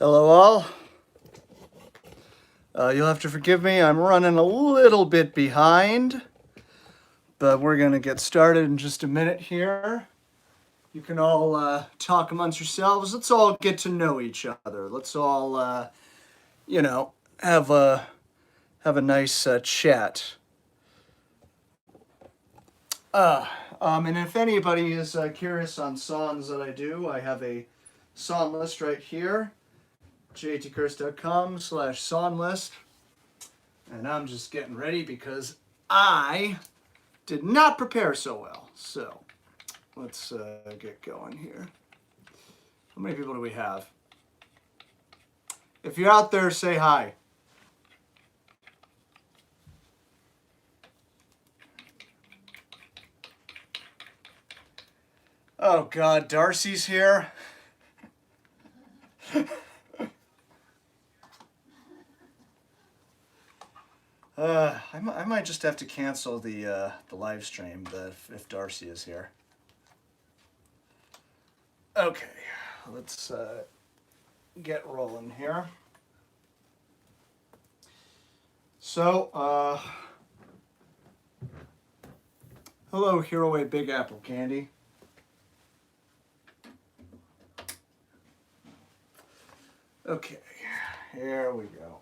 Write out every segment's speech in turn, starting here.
Hello all. You'll have to forgive me, I'm running a little bit behind, but we're going to get started in just a minute here. You can all talk amongst yourselves. Let's all get to know each other. Let's all, have a nice chat. And if anybody is curious on songs that I do, I have a song list right here. jtcurse.com/song list. And I'm just getting ready because I did not prepare so well. So let's get going here. How many people do we have? If you're out there, say hi. Oh God, Darcy's here. I might just have to cancel the live stream if Darcy is here. Okay, let's get rolling here. So, hello, Hero A Big Apple Candy. Okay, here we go.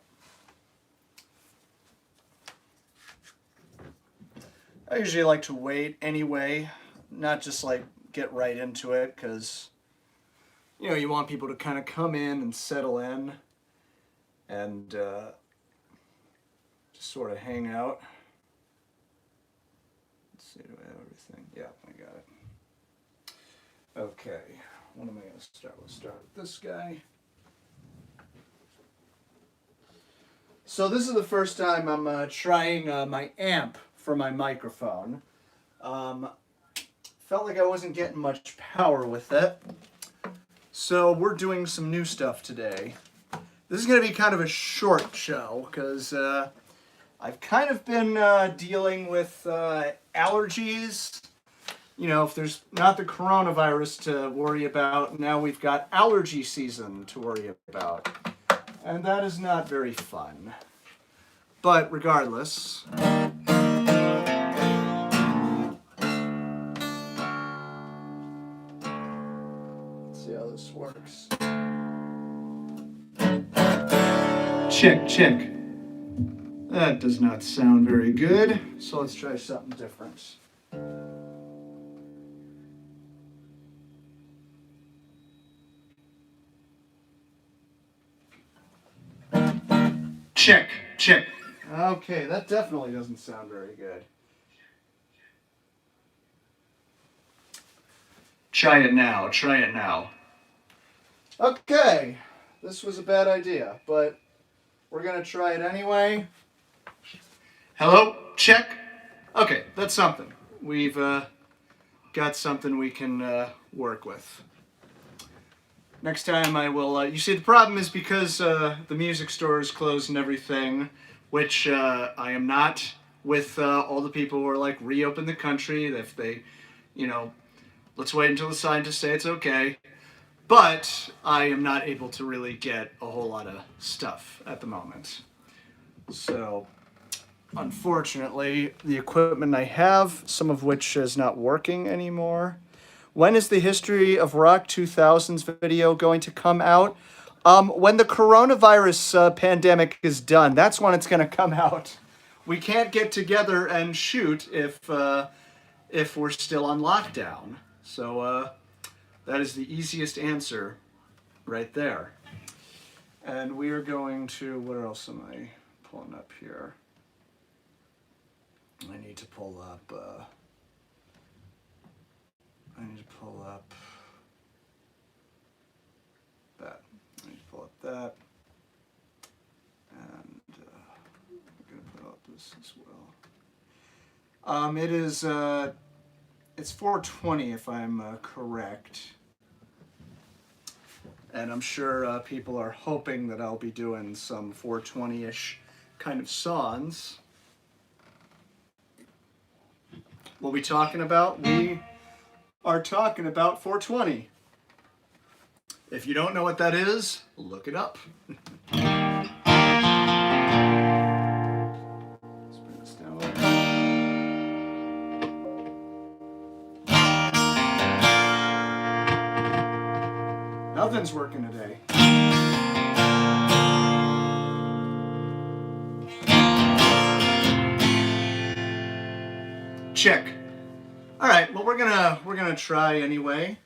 I usually like to wait anyway, not just like get right into it, because you want people to kind of come in and settle in and just sort of hang out. Let's see, do I have everything? Yeah, I got it. Okay, what am I going to start? We'll start with this guy. So this is the first time I'm trying my amp for my microphone. Felt like I wasn't getting much power with it. So we're doing some new stuff today. This is going to be kind of a short show because I've kind of been dealing with allergies. If there's not the coronavirus to worry about, now we've got allergy season to worry about. And that is not very fun. But regardless, let's see how this works. Check, check. That does not sound very good, so let's try something different. Check, check. Okay, that definitely doesn't sound very good. Try it now, try it now. Okay, this was a bad idea, but we're gonna try it anyway. Hello, check. Okay, that's something. We've got something we can work with. Next time I will, you see the problem is because the music store is closed and everything, which I am not with all the people who are like reopen the country, if they, let's wait until the scientists say it's okay. But I am not able to really get a whole lot of stuff at the moment. So, unfortunately, the equipment I have, some of which is not working anymore. When is the History of Rock 2000s video going to come out? When the coronavirus pandemic is done, that's when it's going to come out. We can't get together and shoot if we're still on lockdown. So that is the easiest answer right there. And we are going to, what else am I pulling up here? I need to pull up that. I need to pull up that. And I'm going to put up this as well. It is, it's 4:20 if I'm correct. And I'm sure people are hoping that I'll be doing some 420-ish kind of songs. What are we talking about? We are talking about 420. If you don't know what that is, look it up. Let's bring this down a little bit. Nothing's working today. Check. All right, well we're gonna try anyway,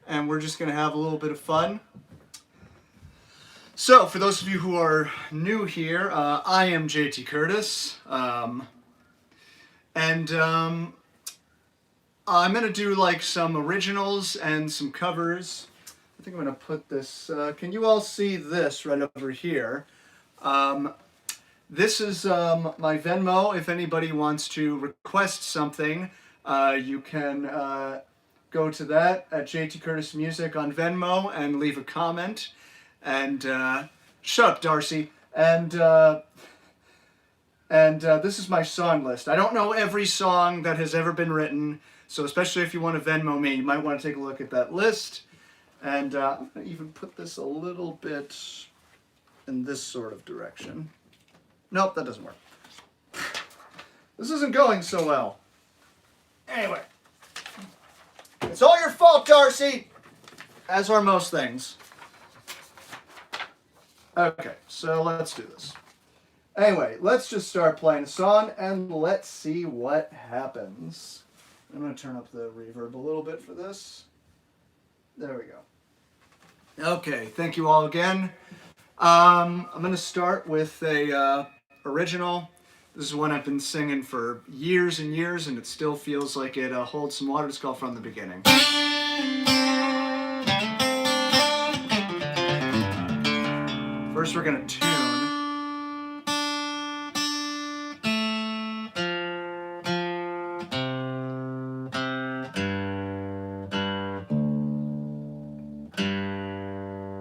and we're just gonna have a little bit of fun. So, for those of you who are new here, I am JT Curtis, and I'm gonna do like some originals and some covers. I think I'm gonna put this. Can you all see this right over here? This is my Venmo. If anybody wants to request something, you can go to that at JT Curtis Music on Venmo and leave a comment. And shut up, Darcy. And this is my song list. I don't know every song that has ever been written, so especially if you want to Venmo me, you might want to take a look at that list. And I'm going to even put this a little bit in this sort of direction. Nope, that doesn't work. This isn't going so well. Anyway. It's all your fault, Darcy! As are most things. Okay, so let's do this. Anyway, let's just start playing a song and let's see what happens. I'm going to turn up the reverb a little bit for this. There we go. Okay, thank you all again. I'm going to start with a original. This is one I've been singing for years and years, and it still feels like it holds some water. It's called From the Beginning. First, we're going to tune.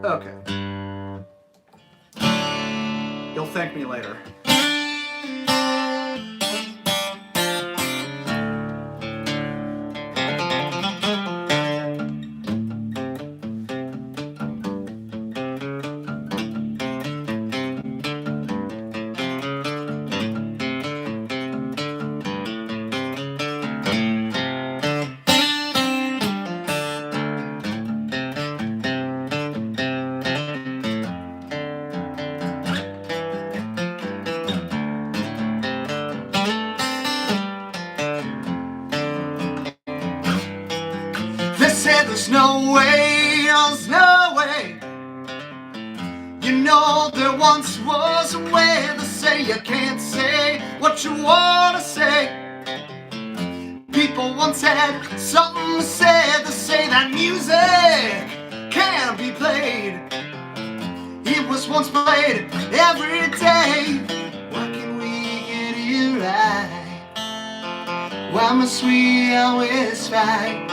Okay. You'll thank me later. There's no way, there's no way. You know there once was a way to say you can't say what you want to say. People once had something to say that music can't be played. It was once played every day. Why can't we get it right? Why must we always fight?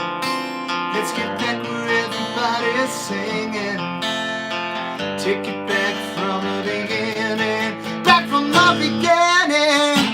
Let's get back where everybody's singing. Take it back from the beginning. Back from the beginning.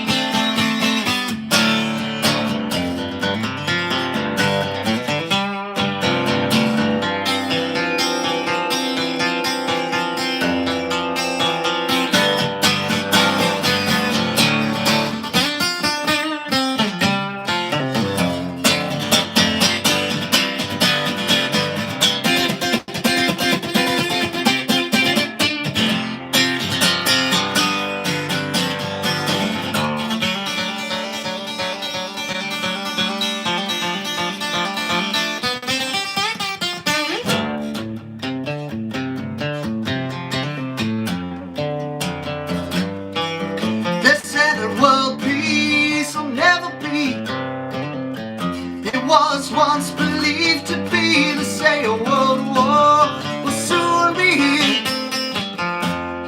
Was once believed to be to say a world war will soon be here.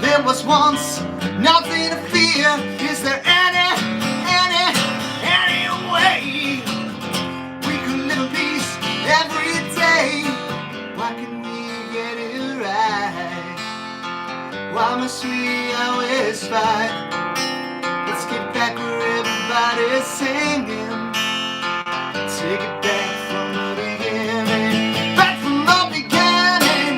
There was once nothing to fear. Is there any way we could live in peace every day? Why can we get it right? Why must we always fight? Let's get back where everybody's singing. Take it back from the beginning. Back from the beginning.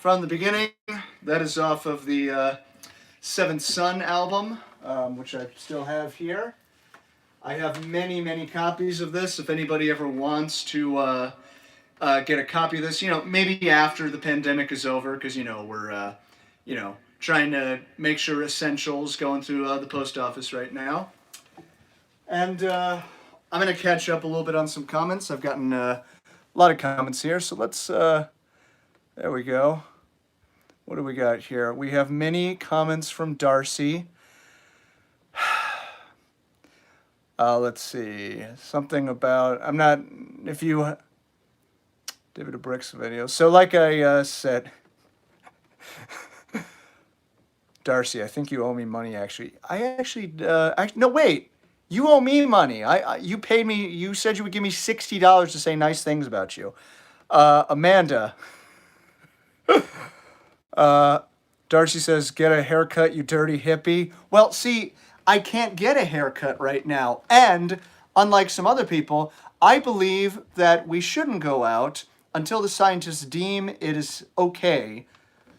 from the beginning. That is off of the Seventh Son album, which I still have here. I have many, many copies of this. If anybody ever wants to get a copy of this, maybe after the pandemic is over, because, we're, trying to make sure essentials going through the post office right now. And I'm going to catch up a little bit on some comments. I've gotten a lot of comments here, so let's, there we go. What do we got here? We have many comments from Darcy. Let's see. Something about, David Brick's video. So like I said, Darcy, I think you owe me money, actually. No, wait. You owe me money. You paid me, you said you would give me $60 to say nice things about you. Amanda. Darcy says, get a haircut, you dirty hippie. Well, see, I can't get a haircut right now. And unlike some other people, I believe that we shouldn't go out until the scientists deem it is okay.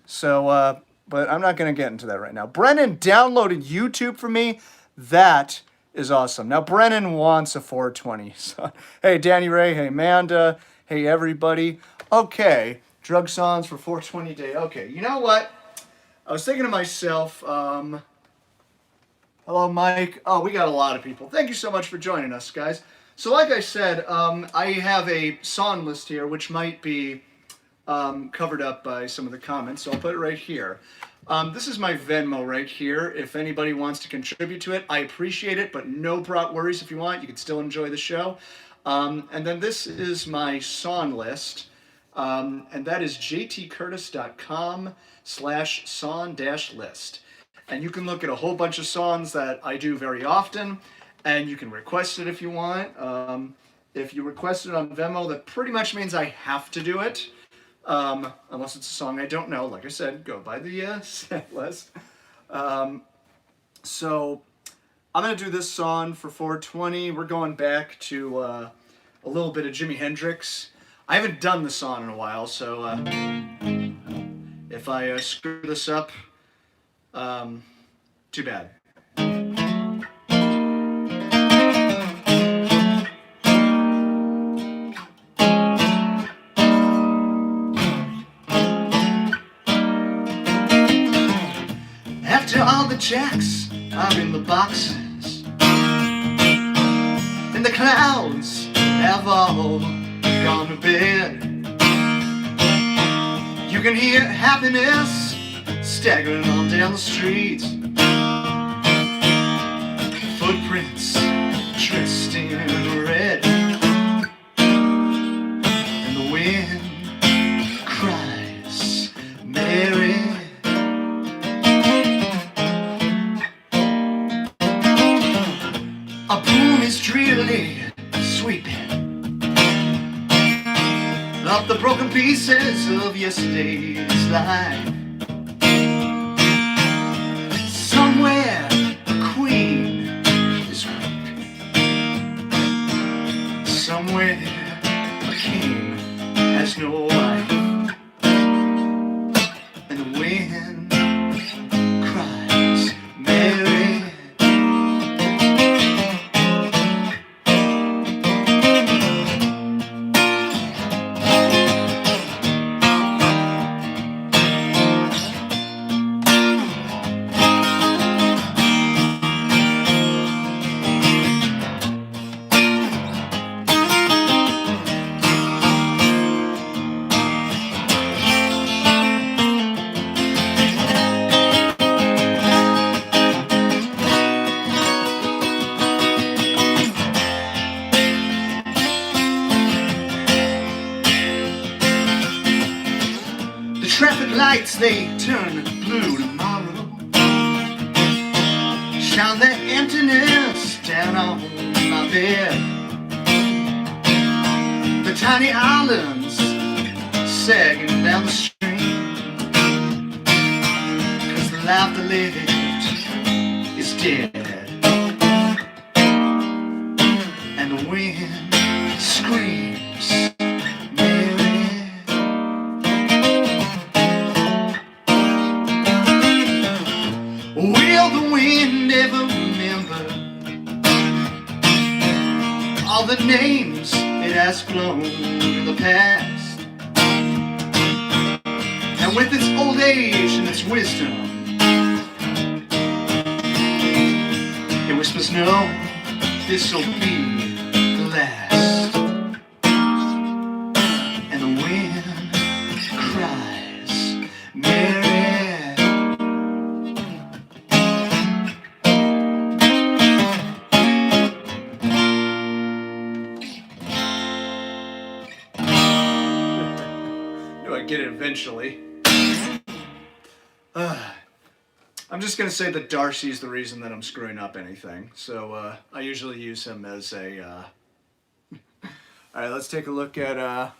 So, but I'm not going to get into that right now. Brennan downloaded YouTube for me. That is awesome. Now, Brennan wants a 420. So, hey, Danny Ray. Hey, Amanda. Hey, everybody. Okay. Drug songs for 420 day. Okay, you know what? I was thinking to myself, hello, Mike. Oh, we got a lot of people. Thank you so much for joining us, guys. So like I said, I have a song list here, which might be covered up by some of the comments, so I'll put it right here. This is my Venmo right here. If anybody wants to contribute to it, I appreciate it, but no worries if you want. You can still enjoy the show. And then this is my song list. And that is jtcurtis.com/song-list. And you can look at a whole bunch of songs that I do very often, and you can request it if you want. If you request it on Venmo, that pretty much means I have to do it, unless it's a song I don't know. Like I said, go by the set list. So I'm going to do this song for 420. We're going back to a little bit of Jimi Hendrix. I haven't done the song in a while, so if I screw this up, too bad. After all the jacks are in the boxes, and the clouds have all gone to bed, you can hear happiness staggering on down the street. Footprints dressed in red, and the wind cries, Mary. A broom is drearily sweeping up the broken pieces of yesterday's life. Somewhere a queen is weeping. Somewhere a king has no wife. And the wind cries, Mary. Traffic lights, they turn blue tomorrow. Shine their emptiness down on my bed. The tiny islands sagging down the stream, 'cause the life they lived is dead. And the wind screams, Mary. all the names it has flown in the past. And with its old age and its wisdom, it whispers, no, this'll be the last. And the wind cries, Mary. Knew I'd get it eventually. I'm just going to say that Darcy's the reason that I'm screwing up anything. So I usually use him as a... Alright, let's take a look at...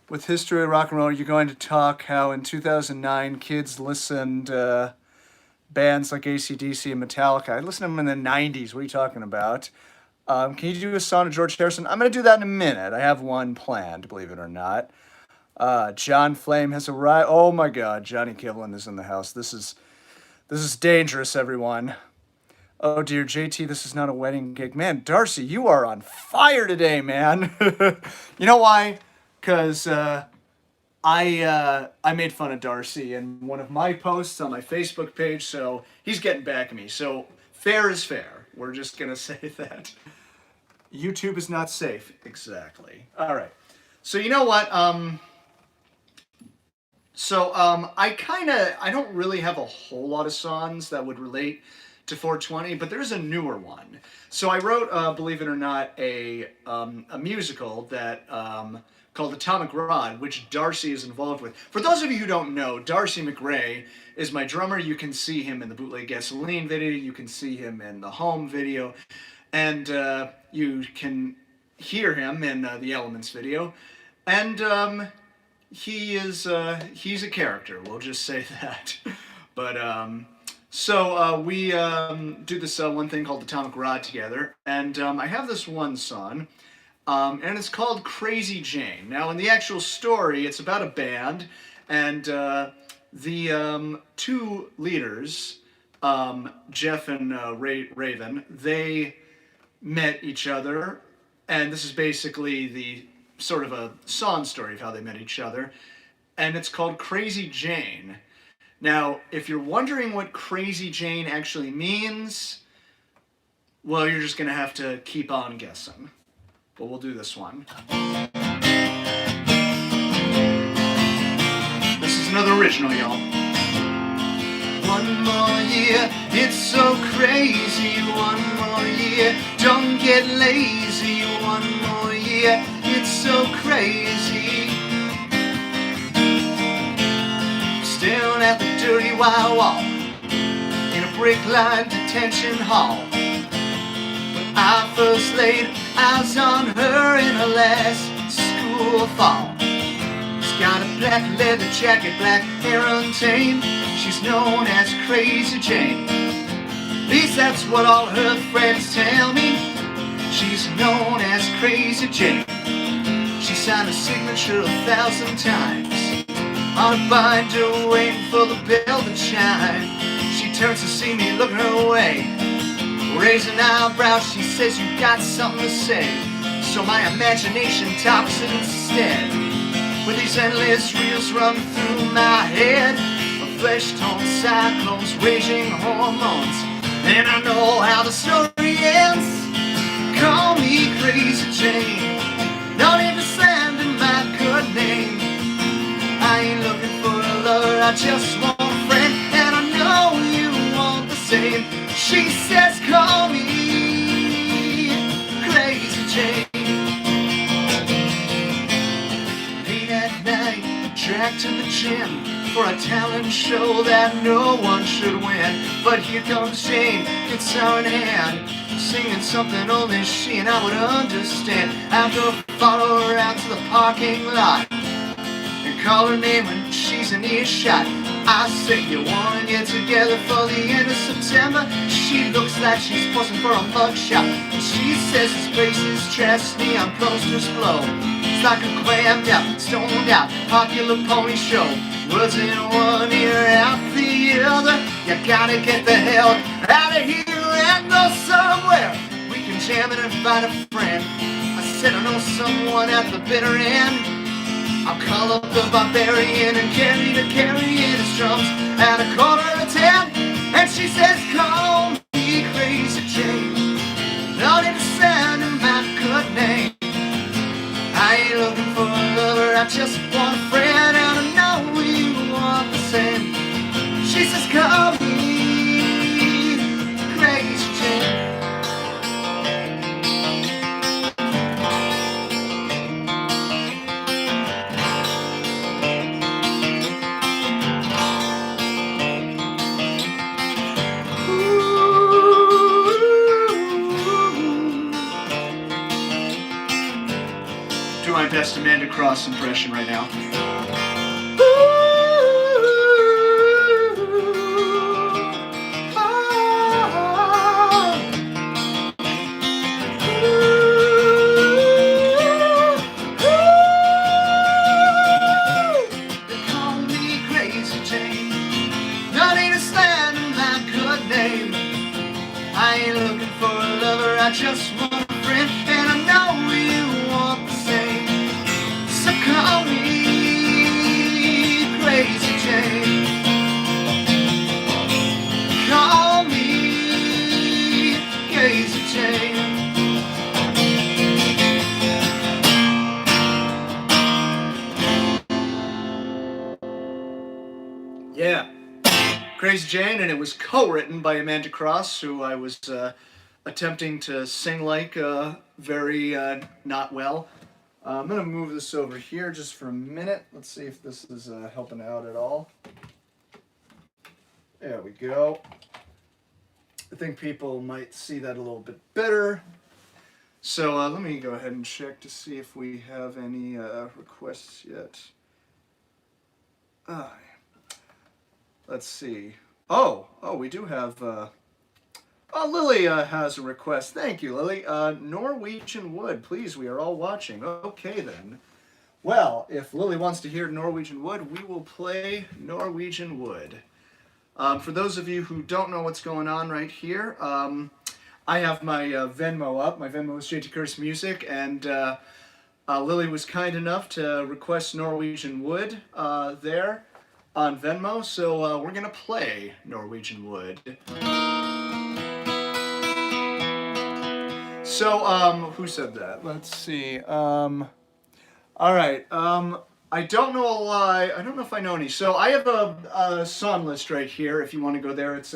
With History of Rock and Roll, you're going to talk how in 2009 kids listened bands like AC/DC and Metallica. I listened to them in the 90s. What are you talking about? Can you do a song of George Harrison? I'm going to do that in a minute. I have one planned, believe it or not. John Flame has arrived. Oh my God, Johnny Kivlin is in the house. This is dangerous, everyone. Oh dear, JT, this is not a wedding gig. Man, Darcy, you are on fire today, man. You know why? Because I made fun of Darcy in one of my posts on my Facebook page, so he's getting back at me. So fair is fair. We're just going to say that. YouTube is not safe. Exactly. All right. So you know what? I don't really have a whole lot of songs that would relate to 420, but there's a newer one. So I wrote, believe it or not, a musical that called Atomic Rod, which Darcy is involved with. For those of you who don't know, Darcy McRae is my drummer. You can see him in the Bootleg Gasoline video. You can see him in the Home video. And you can hear him in the Elements video. And he's a character, we'll just say that. But we do this one thing called Atomic Rod together, and I have this one song, and it's called Crazy Jane. Now in the actual story, it's about a band, and the two leaders, Jeff and Raven, they met each other, and this is basically the sort of a song story of how they met each other, and it's called Crazy Jane. Now, if you're wondering what Crazy Jane actually means, well, you're just gonna have to keep on guessing. But we'll do this one. This is another original, y'all. One more year, it's so crazy. One more year, don't get lazy. One more year, it's so crazy. Staring at the dirty white wall in a brick-lined detention hall. When I first laid eyes on her in her last school fall. She's got a black leather jacket, black hair untamed. She's known as Crazy Jane. At least that's what all her friends tell me. She's known as Crazy Jane. She signed her signature 1,000 times on a binder waiting for the bell to chime. She turns to see me looking her way, raising eyebrows. She says, you got something to say. So my imagination talks instead. With these endless reels run through my head of flesh-tone cyclones, raging hormones. And I know how the story ends. Call me Crazy Jane. No need to send in my good name. I ain't looking for a lover, I just want a friend. And I know you want the same. She says, call me Crazy Jane. Late at night, dragged to the gym for a talent show that no one should win. But here comes Jane, guitar in hand, singing something only she and I would understand. I go follow her out to the parking lot and call her name when she's in earshot. I say, you wanna get together for the end of September? She looks like she's posing for a mugshot. She says this place is trash, neon posters blow. It's like a clammed out, stoned out, popular pony show. Words in one ear, out the other. You gotta get the hell out of here and go somewhere we can jamming and find a friend. I said I know someone at the bitter end. I'll call up the barbarian and carry his drums at 9:45. And she says, call me Crazy Jane. Not in the sound of my good name. I ain't looking for a lover, I just want a friend, and I know we want the same. She says, call me Crazy Jane. Do my best Amanda Cross impression right now. They call me Crazy Jane. Not ain't a stand in my good name. I ain't looking for a lover, I just want a friend, and I know we want the same. So call me Crazy Jane. Call me Crazy Jane. Yeah, Crazy Jane, and it was co-written by Amanda Cross, who I was attempting to sing like very not well. I'm going to move this over here just for a minute. Let's see if this is helping out at all. There we go. I think people might see that a little bit better. So let me go ahead and check to see if we have any requests yet. Let's see. Oh, we do have... Lily has a request. Thank you, Lily. Norwegian Wood, please. We are all watching. Okay, then. Well, if Lily wants to hear Norwegian Wood, we will play Norwegian Wood. For those of you who don't know what's going on right here, I have my Venmo up. My Venmo is JT Curtis Music, and Lily was kind enough to request Norwegian Wood there on Venmo, so we're going to play Norwegian Wood. So, who said that? Let's see. All right. I don't know why. I don't know if I know any. So I have a song list right here. If you want to go there, it's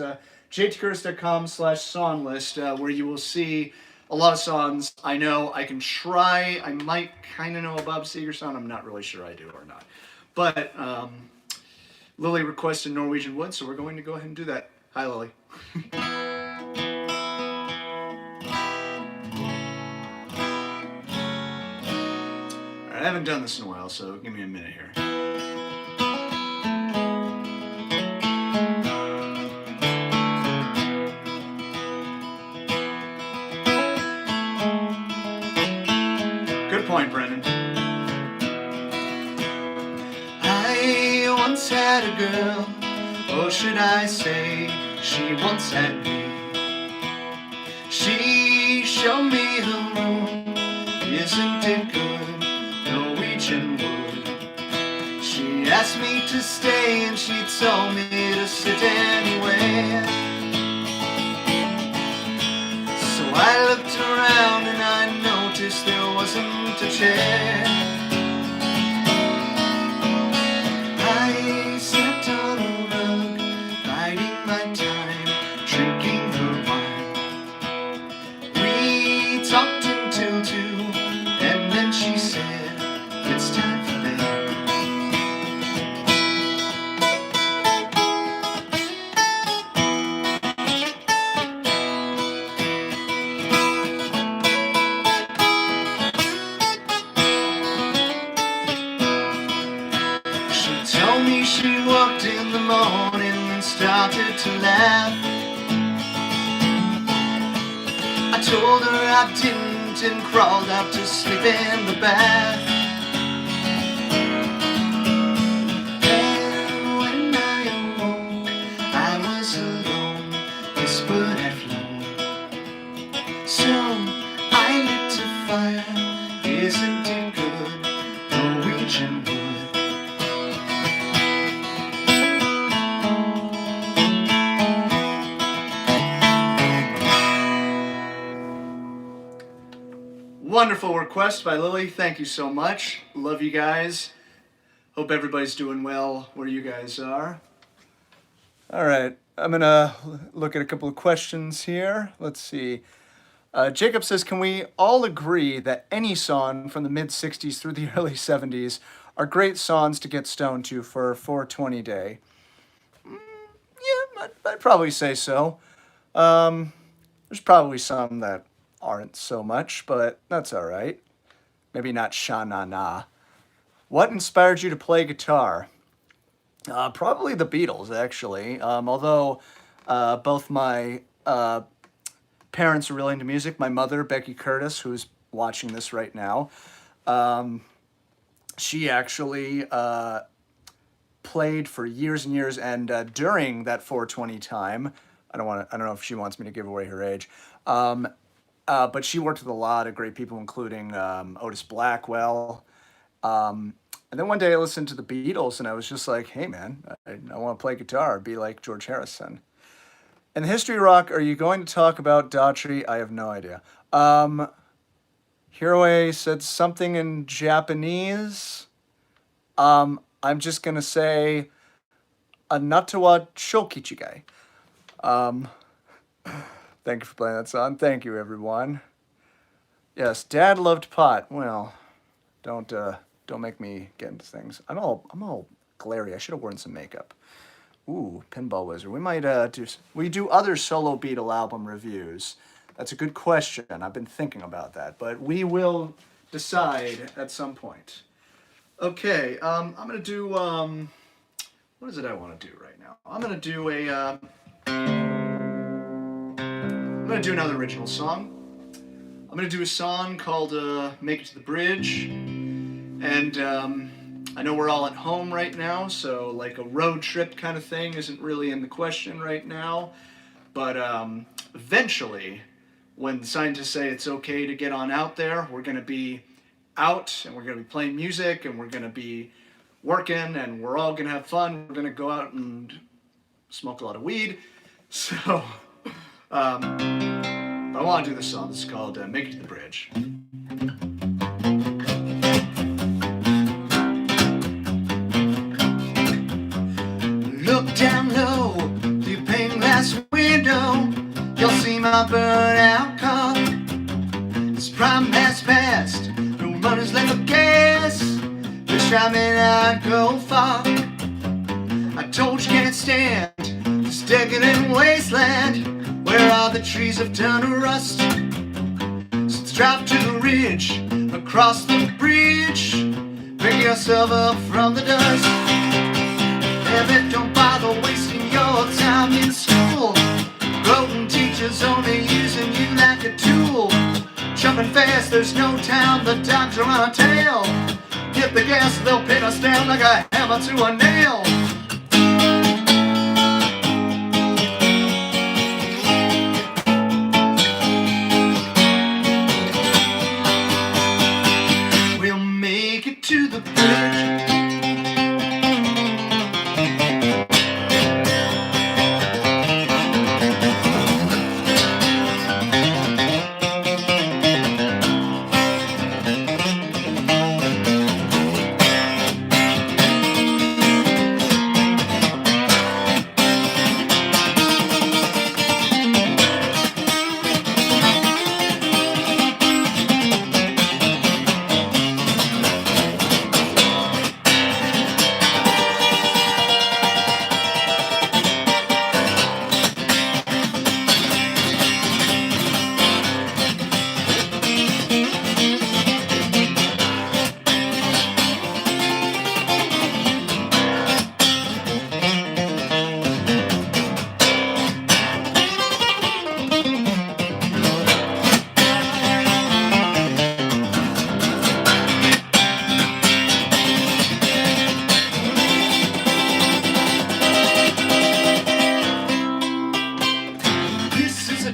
jtcurtis.com/song list, where you will see a lot of songs I know. I can try. I might kind of know a Bob Seger song. I'm not really sure I do or not. But Lily requested Norwegian Wood, so we're going to go ahead and do that. Hi, Lily. I haven't done this in a while, so give me a minute here. Good point, Brendan. I once had a girl, or should I say, she once had me. She showed me her room, isn't it good? Norwegian Wood. She asked me to stay and she told me to sit anywhere. So I looked around and I noticed there wasn't a chair. I sat on a rug, biding my time, drinking her wine. We talked until 2, and then she said, it's time for bed. She told me she woke in the morning and started to laugh. I told her I didn't and crawled out to sleep in the bath. And when I awoke, I was alone, this bird had flown. So Wonderful request by Lily. Thank you so much. Love you guys. Hope everybody's doing well where you guys are. All right, I'm gonna look at a couple of questions here. Let's see. Jacob says, can we all agree that any song from the mid-60s through the early 70s are great songs to get stoned to for 420 day? Yeah, I'd probably say so. There's probably some that aren't so much, but that's all right. Maybe not sha-na-na. What inspired you to play guitar? Probably the Beatles, actually. Although both my parents are really into music. My mother, Becky Curtis, who's watching this right now, she actually played for years and years. And during that 420 time, I don't know if she wants me to give away her age. But she worked with a lot of great people, including Otis Blackwell. And then one day I listened to the Beatles and I was just like, hey man, I want to play guitar, be like George Harrison. In History Rock, are you going to talk about Daughtry? I have no idea. Hiroe said something in Japanese. I'm just going to say, Anatawa Shokichigai. Thank you for playing that song. Thank you, everyone. Yes, Dad loved pot. Well, don't make me get into things. I'm all glary. I should have worn some makeup. Ooh, Pinball Wizard. We might do other solo Beatle album reviews. That's a good question. I've been thinking about that, but we will decide at some point. Okay, I'm gonna do what is it I want to do right now? I'm gonna do another original song. I'm gonna do a song called "Make It to the Bridge," and I know we're all at home right now, so like a road trip kind of thing isn't really in the question right now. But eventually, when the scientists say it's okay to get on out there, we're going to be out and we're going to be playing music and we're going to be working and we're all going to have fun. We're going to go out and smoke a lot of weed. So I want to do this song. This is called "Make It to the Bridge." Look down low through your pane glass window, you'll see my burnt-out car. This prime has passed, no runners left for gas. This ride may not go far. I told you can't stand this decadent wasteland where all the trees have turned to rust. So let's drive to the ridge, across the bridge, pick yourself up from the dust. Baby, don't bother wasting your time in school. Road teachers only using you like a tool. Jumping fast, there's no time, the dogs are on our tail. Hit the gas, they'll pin us down like a hammer to a nail. We'll make it to the bridge.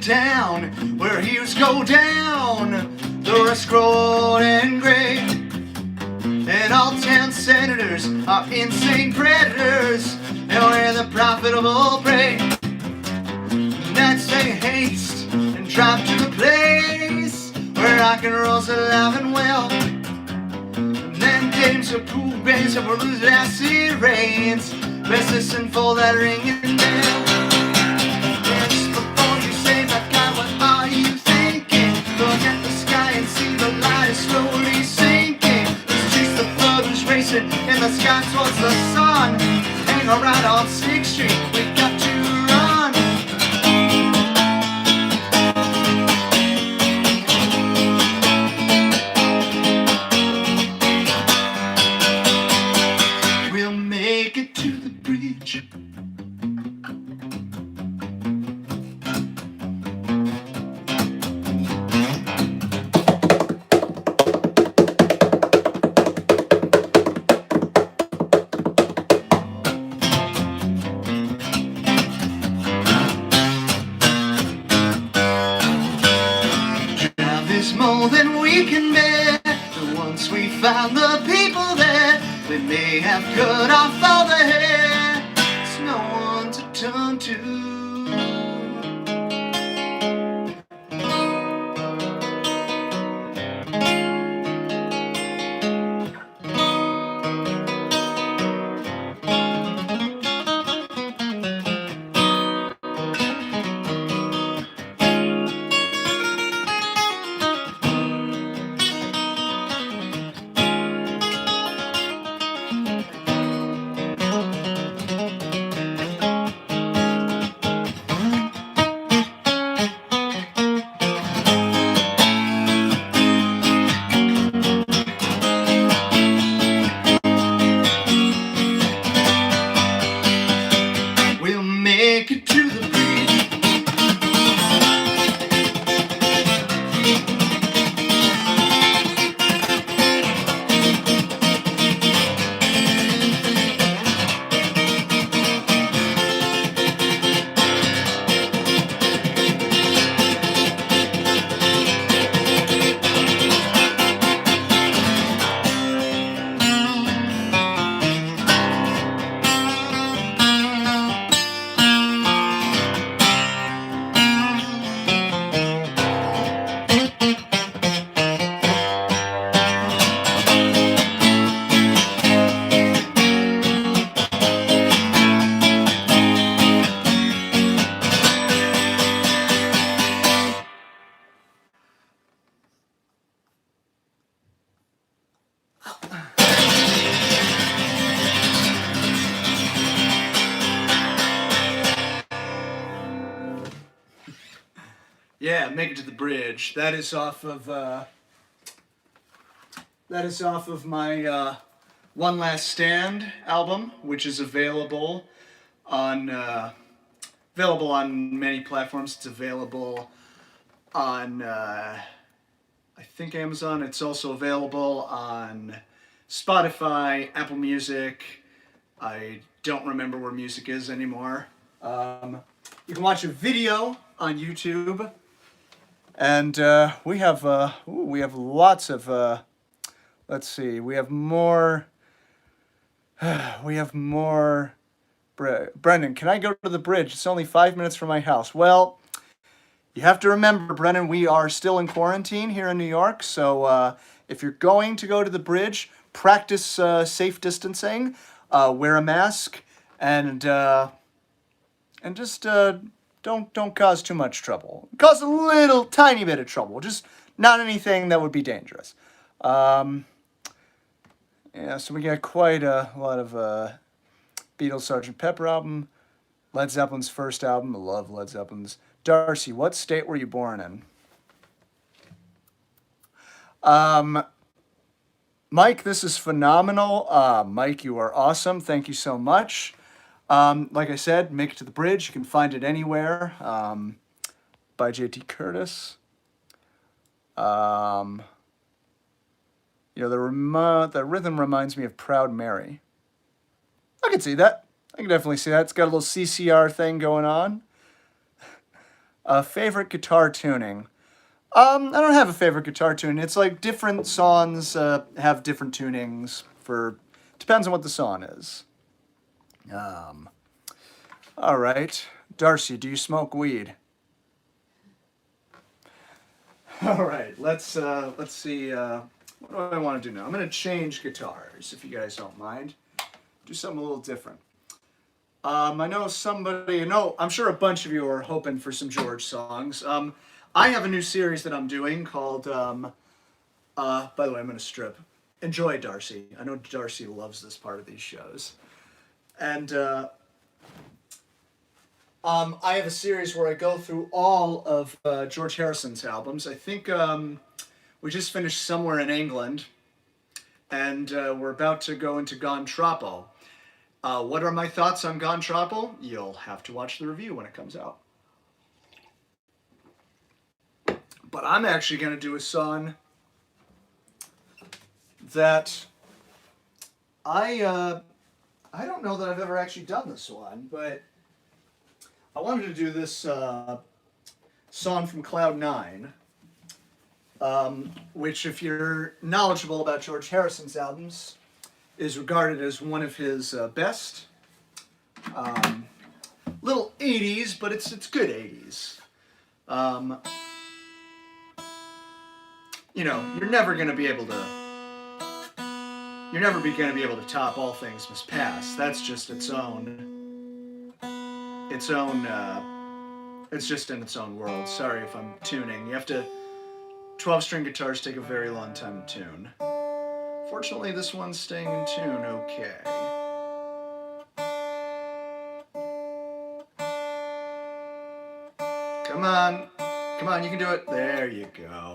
Town where heroes go down, the rest grow old and gray, and all 10 senators are insane predators, and we're the profitable prey. Nights say haste and drive to the place where rock and roll's alive and well. And then came some cool grains of blues acid rains, restless and full that ringing bell. Just before you say bye, what are you thinking? Look at the sky and see the light is slowly sinking. Let's chase the feathers racing in the sky towards the sun. Hang around on 6th Street, we got to run. We'll make it to the bridge. More than we can bear. And once we found the people there, they may have cut off all the hair. There's no one to turn to. Make it to the bridge. Yeah, Make It to the Bridge. That is off of my One Last Stand album, which is available on many platforms. It's available on I think Amazon. It's also available on Spotify, Apple Music. I don't remember where music is anymore. You can watch a video on YouTube. And we have lots of, let's see, we have more, Brendan, can I go to the bridge? It's only 5 minutes from my house. Well, you have to remember, Brendan, we are still in quarantine here in New York, so if you're going to go to the bridge, practice safe distancing, wear a mask, and just don't cause too much trouble. Cause a little tiny bit of trouble, just not anything that would be dangerous. Yeah, so we got quite a lot of Beatles, Sgt. Pepper album, Led Zeppelin's first album. I love Led Zeppelin's. Darcy, what state were you born in? Mike, this is phenomenal. Mike, you are awesome. Thank you so much. Like I said, Make It to the Bridge. You can find it anywhere. By J.T. Curtis. The rhythm reminds me of Proud Mary. I can see that. I can definitely see that. It's got a little CCR thing going on. Favorite guitar tuning. I don't have a favorite guitar tune. It's like different songs have different tunings for... Depends on what the song is. All right. Darcy, do you smoke weed? All right, let's see. What do I want to do now? I'm going to change guitars, if you guys don't mind. Do something a little different. I know I'm sure a bunch of you are hoping for some George songs. I have a new series that I'm doing called, by the way, I'm going to strip. Enjoy, Darcy. I know Darcy loves this part of these shows. And I have a series where I go through all of George Harrison's albums. I think we just finished Somewhere in England, and we're about to go into Gone Troppo. What are my thoughts on Gone Troppo? You'll have to watch the review when it comes out. But I'm actually going to do a song that I don't know that I've ever actually done this one, but I wanted to do this song from Cloud 9, which, if you're knowledgeable about George Harrison's albums, is regarded as one of his best. Little 80s, but it's good 80s. You know, you're never going to be able to top All Things Must Pass. That's just its just in its own world. Sorry if I'm tuning. 12-string guitars take a very long time to tune. Fortunately, this one's staying in tune okay. Come on, you can do it. There you go.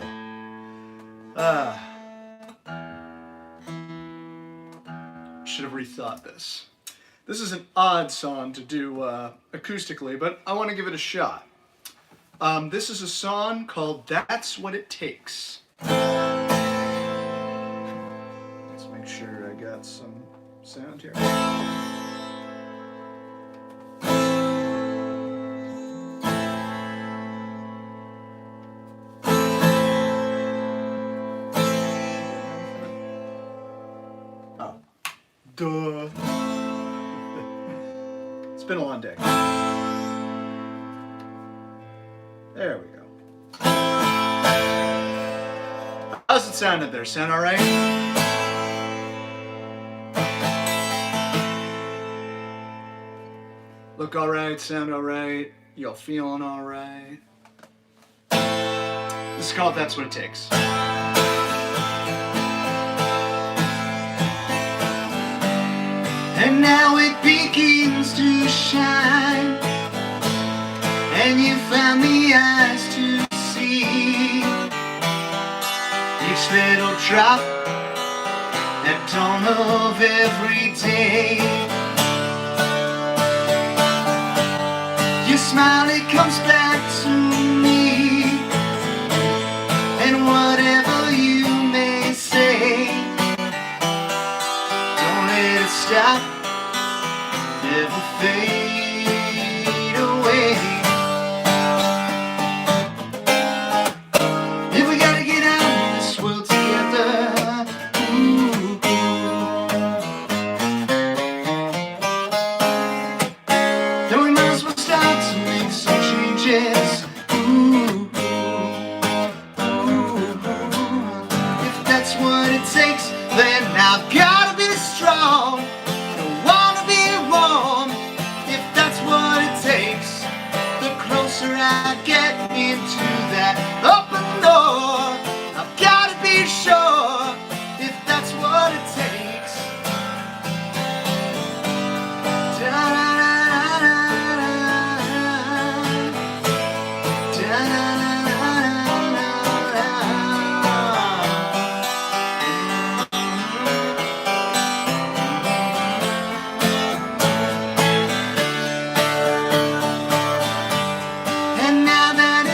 Should have rethought this. This is an odd song to do acoustically, but I want to give it a shot. This is a song called That's What It Takes. Let's make sure I got some sound here. Oh. Duh. It's been a long day. There we go. How's it sounded there? Sound all right? Look all right, sound all right, y'all feeling all right? This is called That's What It Takes. And now it begins to shine, and you found the eyes to see each little drop at dawn of every day. Your smile, it comes back to me, and whatever you may say, don't let it stop, never fade away. If we gotta get out of this world together, ooh, then we might as well start to make some changes. Ooh, if that's what it takes, then I've gotta be strong. Don't wanna be wrong. If that's what it takes, the closer I get into that open door, I've gotta be sure. If that's what it takes. And now that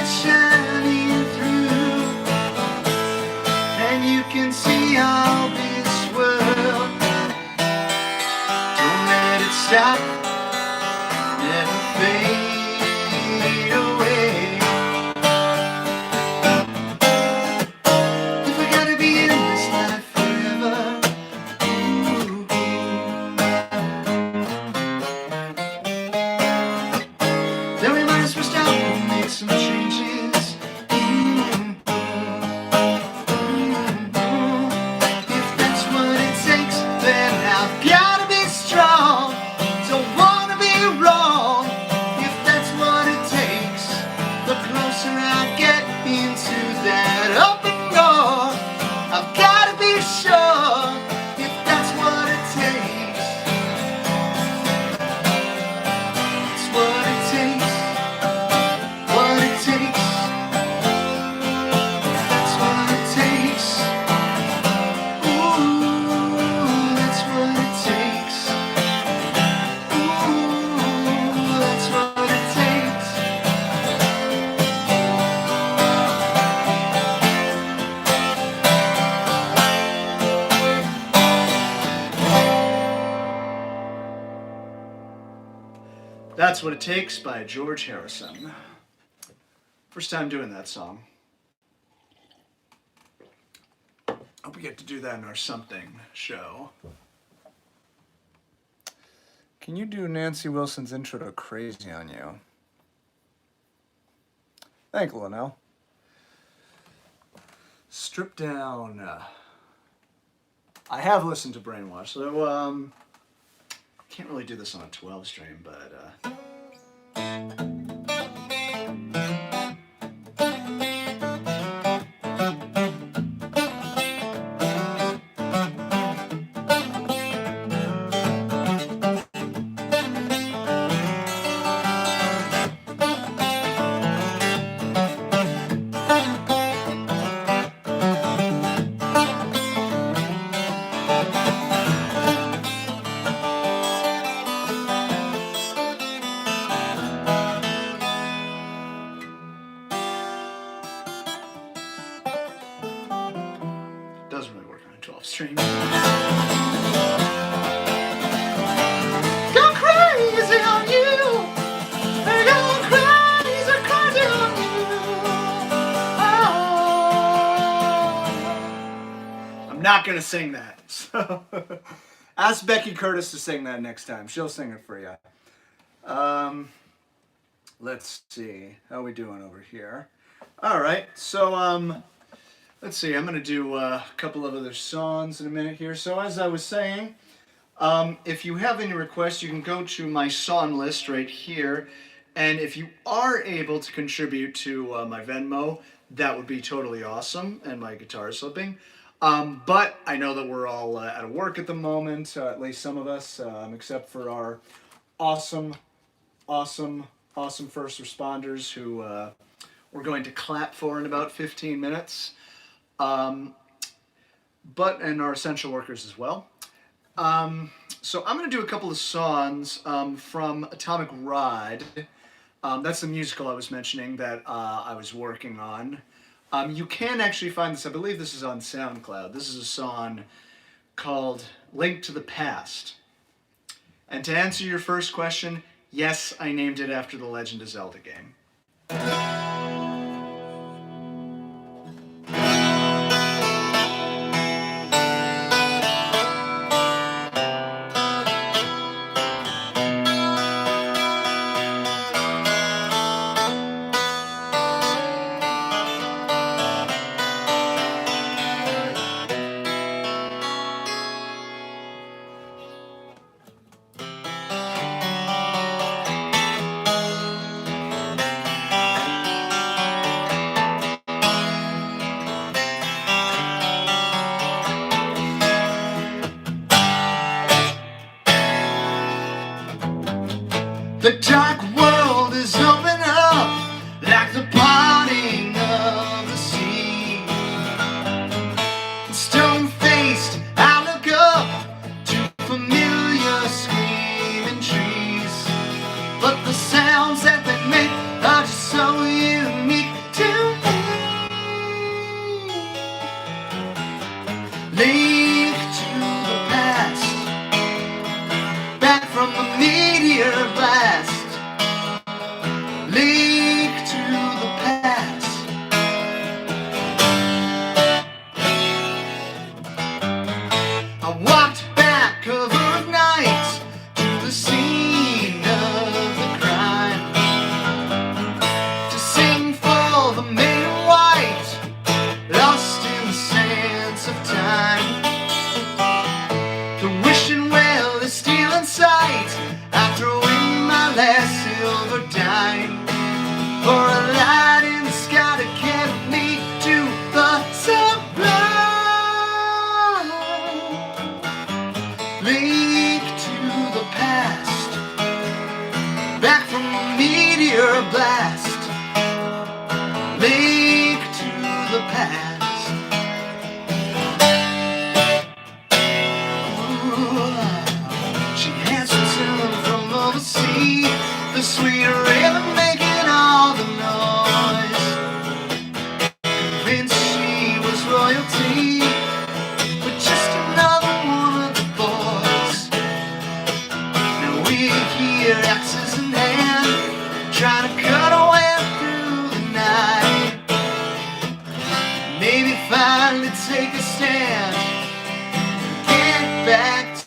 That's What It Takes by George Harrison. First time doing that song. Hope we get to do that in our something show. Can you do Nancy Wilson's intro to Crazy on You? Thank you, Linnell. Strip Down. I have listened to Brainwash, so can't really do this on a 12 string, but doesn't really work on a 12 string. Go crazy on you. Go crazy, crazy on you. Oh. I'm not gonna sing that. So ask Becky Curtis to sing that next time. She'll sing it for you. Let's see. How are we doing over here? All right. So let's see, I'm going to do a couple of other songs in a minute here. So as I was saying, if you have any requests, you can go to my song list right here. And if you are able to contribute to my Venmo, that would be totally awesome, and my guitar slipping. But I know that we're all out of work at the moment, at least some of us, except for our awesome first responders who we're going to clap for in about 15 minutes. And our essential workers as well. So I'm going to do a couple of songs from Atomic Ride. That's the musical I was mentioning that I was working on. You can actually find this, I believe this is on SoundCloud. This is a song called Link to the Past. And to answer your first question, yes, I named it after the Legend of Zelda game. The dark world is open up like the parting of the sea. Stone-faced, I look up to familiar screaming trees. But the sounds that they make are just so unique to me. Link to the past, back from the meteor blast. Link to the past. I walked back over night to the scene of the crime, to sing for the men in white, lost in the sands of time. The wishing well is still in sight. I throw in my last silver dime for a light in the sky to carry me to the sublime. Link to the past, back from a meteor blast. Link to the past. Ooh, she answered someone from overseas, the sweet rhythm making all the noise. Convinced she was royalty, but just another one of the boys. Now we're here, axes in hand. finally take a stand, get back to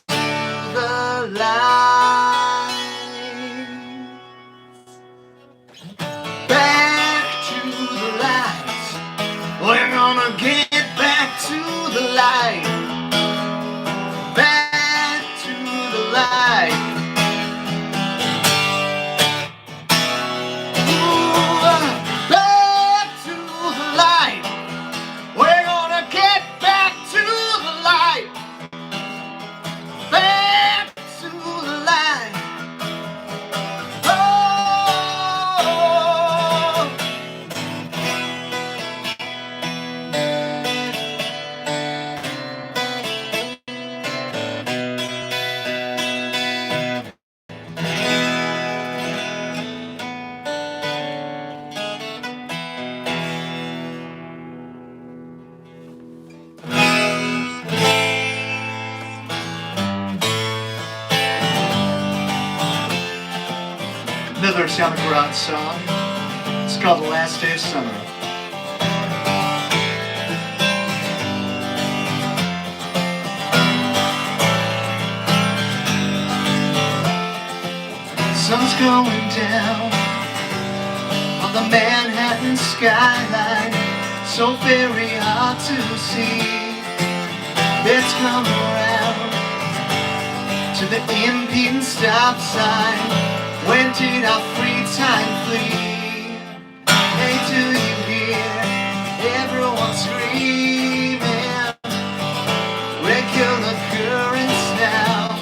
the light, back to the light. We're gonna get back to the light, back to the light. Another Sound Garage song. It's called The Last Day of Summer. Sun's going down on the Manhattan skyline, so very hard to see. Let's come around to the impeding stop sign. When did our free time flee? Hey, do you hear everyone screaming? Regular currents now.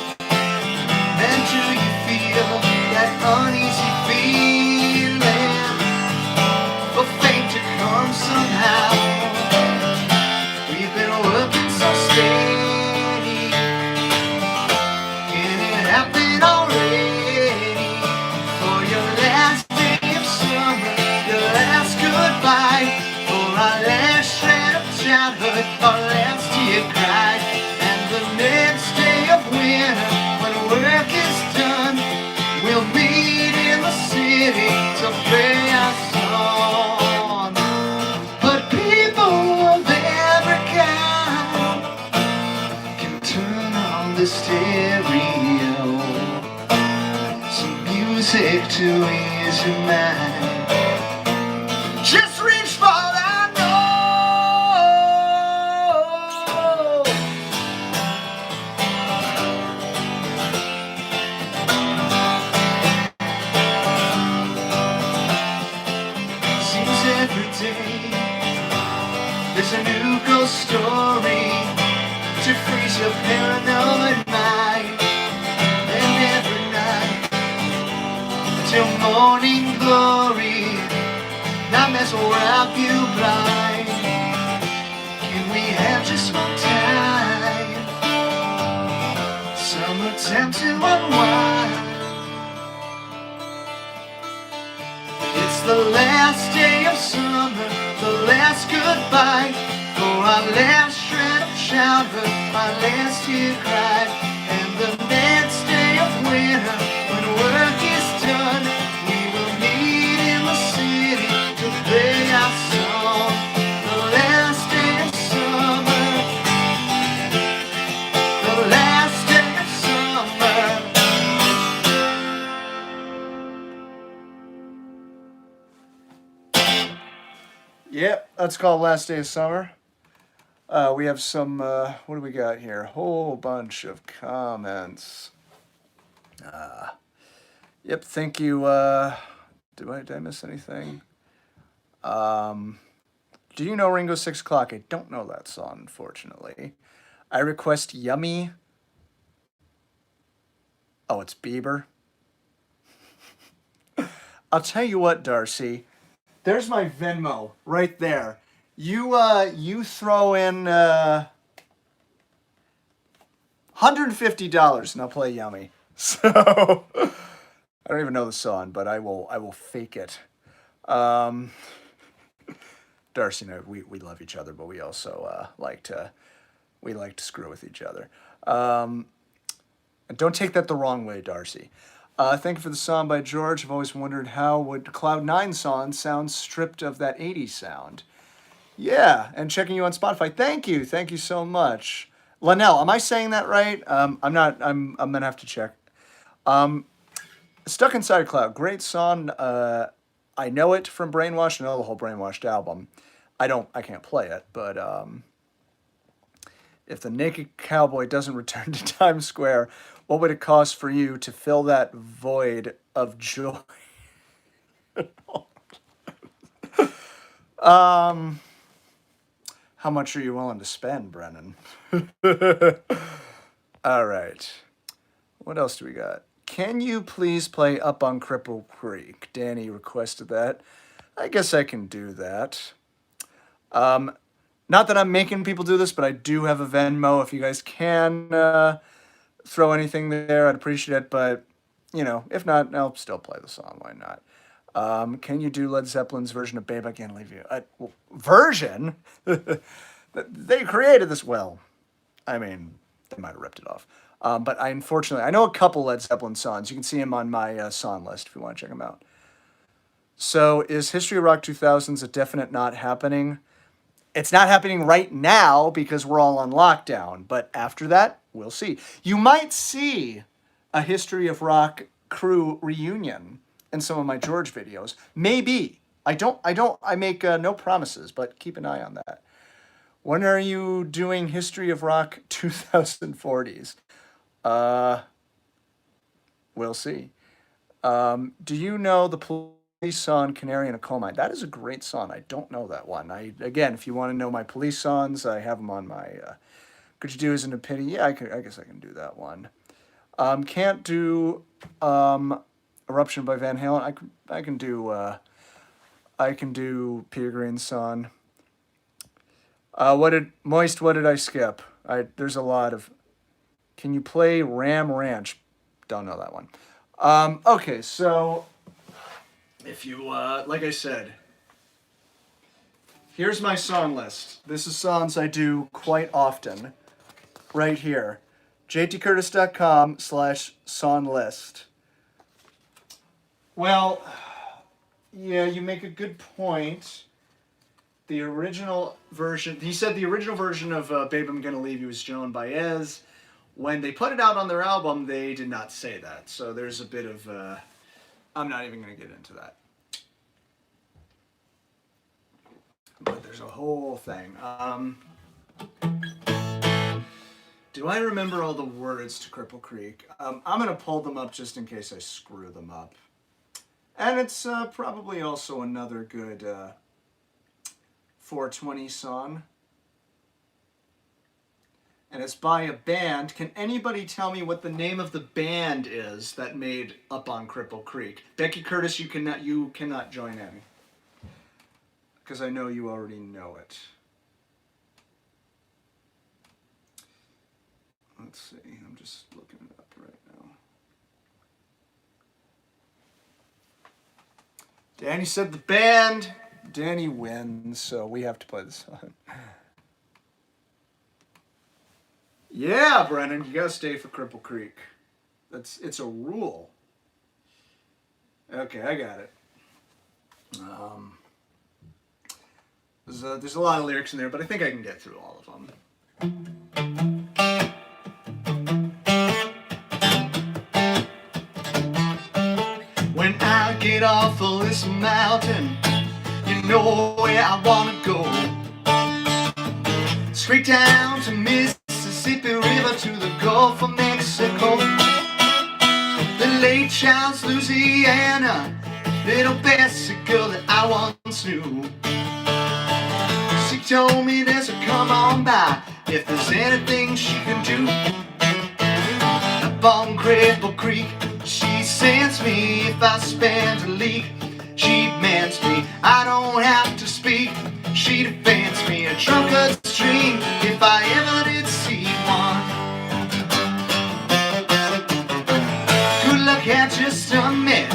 And do you feel that uneasy feeling? But fate to come somehow. We've been working so steady. Can it happen already? Our last tear cried, and the next day of winter, when work is done, we'll meet in the city to play our song. But people of every kind can turn on the stereo, some music to ease your mind. Just reach for that. There's a new ghost story to freeze your paranoid mind. And every night till morning glory, nightmares will wrap you blind. Can we have just one time? Summertime to unwind. It's the last day of summer, the last goodbye, for our last shred of childhood, our last tear cried. And the next day of winter, when work is done, we will meet in the city to play our song. The last day of summer, the last day of summer. Yep, that's called Last Day of Summer. We have some, what do we got here? A whole bunch of comments. Yep, thank you. Did I miss anything? Do you know Ringo 6 O'Clock? I don't know that song, unfortunately. I request Yummy. Oh, it's Bieber. I'll tell you what, Darcy. There's my Venmo right there. You throw in $150 and I'll play Yummy. So I don't even know the song, but I will fake it. Darcy and I, we love each other, but we also like to screw with each other. And don't take that the wrong way, Darcy. Thank you for the song by George. I've always wondered how would Cloud 9 song sound stripped of that 80s sound. Yeah, and checking you on Spotify. Thank you so much, Linnell. Am I saying that right? I'm not. I'm gonna have to check. Um, Stuck Inside a Cloud, great song. I know it from Brainwashed. I know the whole Brainwashed album. I can't play it, but if the naked cowboy doesn't return to Times Square, what would it cost for you to fill that void of joy? um, how much are you willing to spend, Brennan? All right. What else do we got? Can you please play Up on Cripple Creek? Danny requested that. I guess I can do that. Not that I'm making people do this, but I do have a Venmo. If you guys can throw anything there, I'd appreciate it. But, if not, I'll still play the song. Why not? Can you do Led Zeppelin's version of Babe, I Can't Leave You? Version? They created this well. I mean, they might have ripped it off. But I know a couple Led Zeppelin songs. You can see them on my song list if you want to check them out. So is History of Rock 2000s a definite not happening? It's not happening right now because we're all on lockdown. But after that, we'll see. You might see a History of Rock crew reunion in some of my George videos. Maybe. I make no promises, but keep an eye on that. When are you doing History of Rock 2040s? We'll see. Do you know the police song Canary in a Coal Mine? That is a great song. I don't know that one. Again, if you want to know my police songs, I have them on my Could You Do As in a Pity? Yeah, I guess I can do that one. Can't do Eruption by Van Halen. I can do Peter Green's song. What did I skip? There's a lot of. Can you play Ram Ranch? Don't know that one. Okay, so if you like I said, here's my song list. This is songs I do quite often. Right here, jtcurtis.com/song list. Well, yeah, you make a good point. The original version, he said the original version of Babe, I'm Gonna Leave You is Joan Baez. When they put it out on their album, they did not say that. So there's a bit of, I'm not even going to get into that. But there's a whole thing. Do I remember all the words to Cripple Creek? I'm going to pull them up just in case I screw them up. And it's probably also another good 420 song. And it's by a band. Can anybody tell me what the name of the band is that made Up on Cripple Creek? Becky Curtis, you cannot join in. Because I know you already know it. Let's see, I'm just looking it up right now. Danny said the band. Danny wins, so we have to play the song. Yeah, Brennan, you gotta stay for Cripple Creek. It's a rule. Okay, I got it. There's a lot of lyrics in there, but I think I can get through all of them. When I get off of this mountain, you know where I wanna go. Straight down to Mississippi River to the Gulf of Mexico. The Lake Charles, Louisiana, little Bessie girl that I once knew. She told me there's a come on by if there's anything she can do. Up on Cripple Creek, she sends me if I spend a leak. She mans me, I don't have to speak. She defends me, a drunkard's dream, if I ever did see one. Good luck had just met,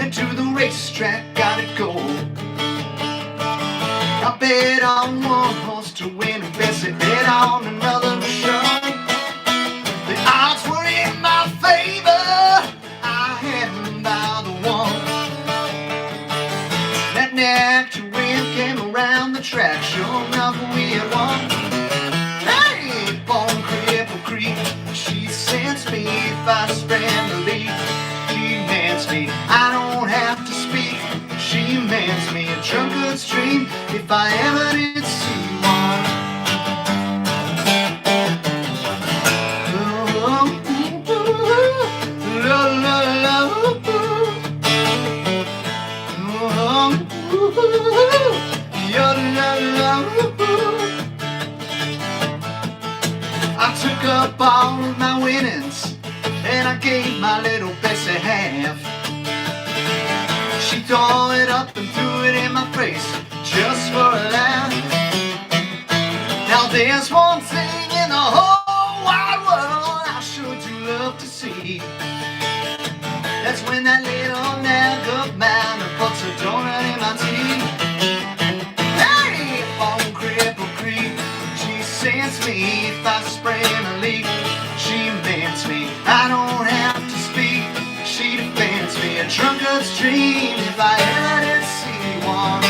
and to the racetrack gotta go. I bet on one horse to win, and Bessie bet on another show. The odds were in my favor, I had them by the one. That nectar wind came around the track, sure enough, we had won. Hey, on Cripple Creek, she sends me if I spread the leak. She mans me, I don't have to speak. She mans me a drunkard stream if I ever did see one. I took up all of my winnings and I gave my little Bessie half. She tore it up and threw it in my face just for a laugh. Now there's one thing in the whole wide world I sure do love to see. That's when that little nag man puts a donut in my tea. Hey, on Cripple Creek, she sends me if I sprain a leak. She mans me, I don't have to speak. She defends me a drunkard stream if I ever did see one.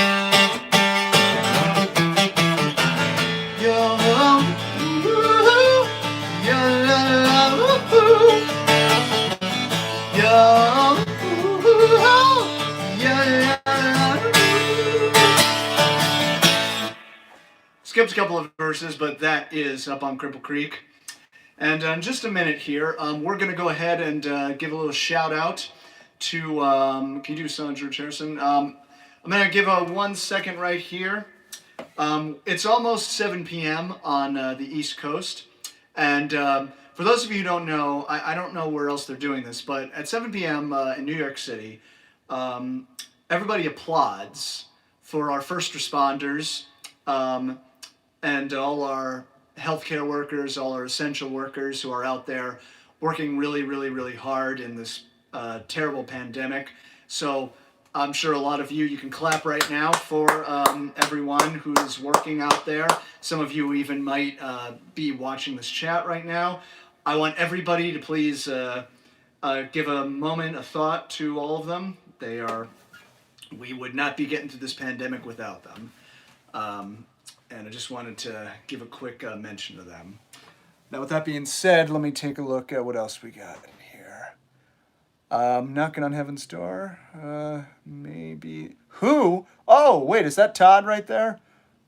Skipped a couple of verses, but that is up on Cripple Creek. And in just a minute here, we're going to go ahead and give a little shout out to, can you do Son George Harrison? I'm going to give a 1 second right here. It's almost 7 p.m. on the East Coast. And for those of you who don't know, I don't know where else they're doing this, but at 7 p.m. In New York City, everybody applauds for our first responders and all our healthcare workers, all our essential workers who are out there working really, really, really hard in this terrible pandemic. So I'm sure a lot of you can clap right now for everyone who is working out there. Some of you even might be watching this chat right now. I want everybody to please give a moment of thought to all of them. We would not be getting through this pandemic without them. And I just wanted to give a quick mention to them. Now, with that being said, let me take a look at what else we got in here. Knocking on Heaven's Door. Maybe. Who? Oh, wait, is that Todd right there?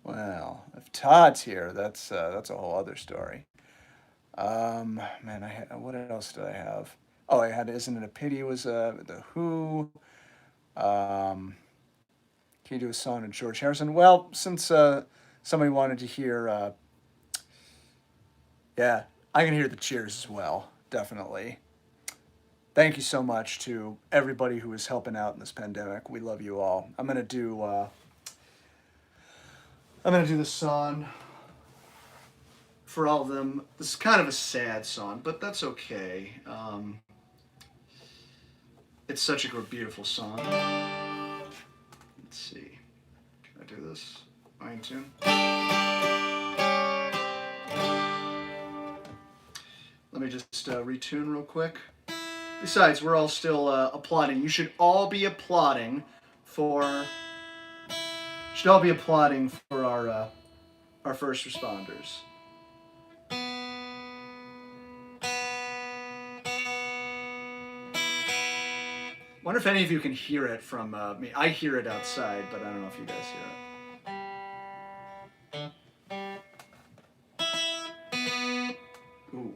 Well, if Todd's here, that's a whole other story. Man, what else did I have? Oh, I had Isn't It a Pity was The Who. Can you do a song of George Harrison? Well, since somebody wanted to hear, yeah, I can hear the cheers as well, definitely. Thank you so much to everybody who is helping out in this pandemic. We love you all. I'm gonna do this song for all of them. This is kind of a sad song, but that's okay. It's such a beautiful song. Let's see. Can I do this? Fine tune. Let me just retune real quick. Besides, we're all still applauding. You should all be applauding for. Our first responders. Wonder if any of you can hear it from me. I hear it outside, but I don't know if you guys hear it. Ooh.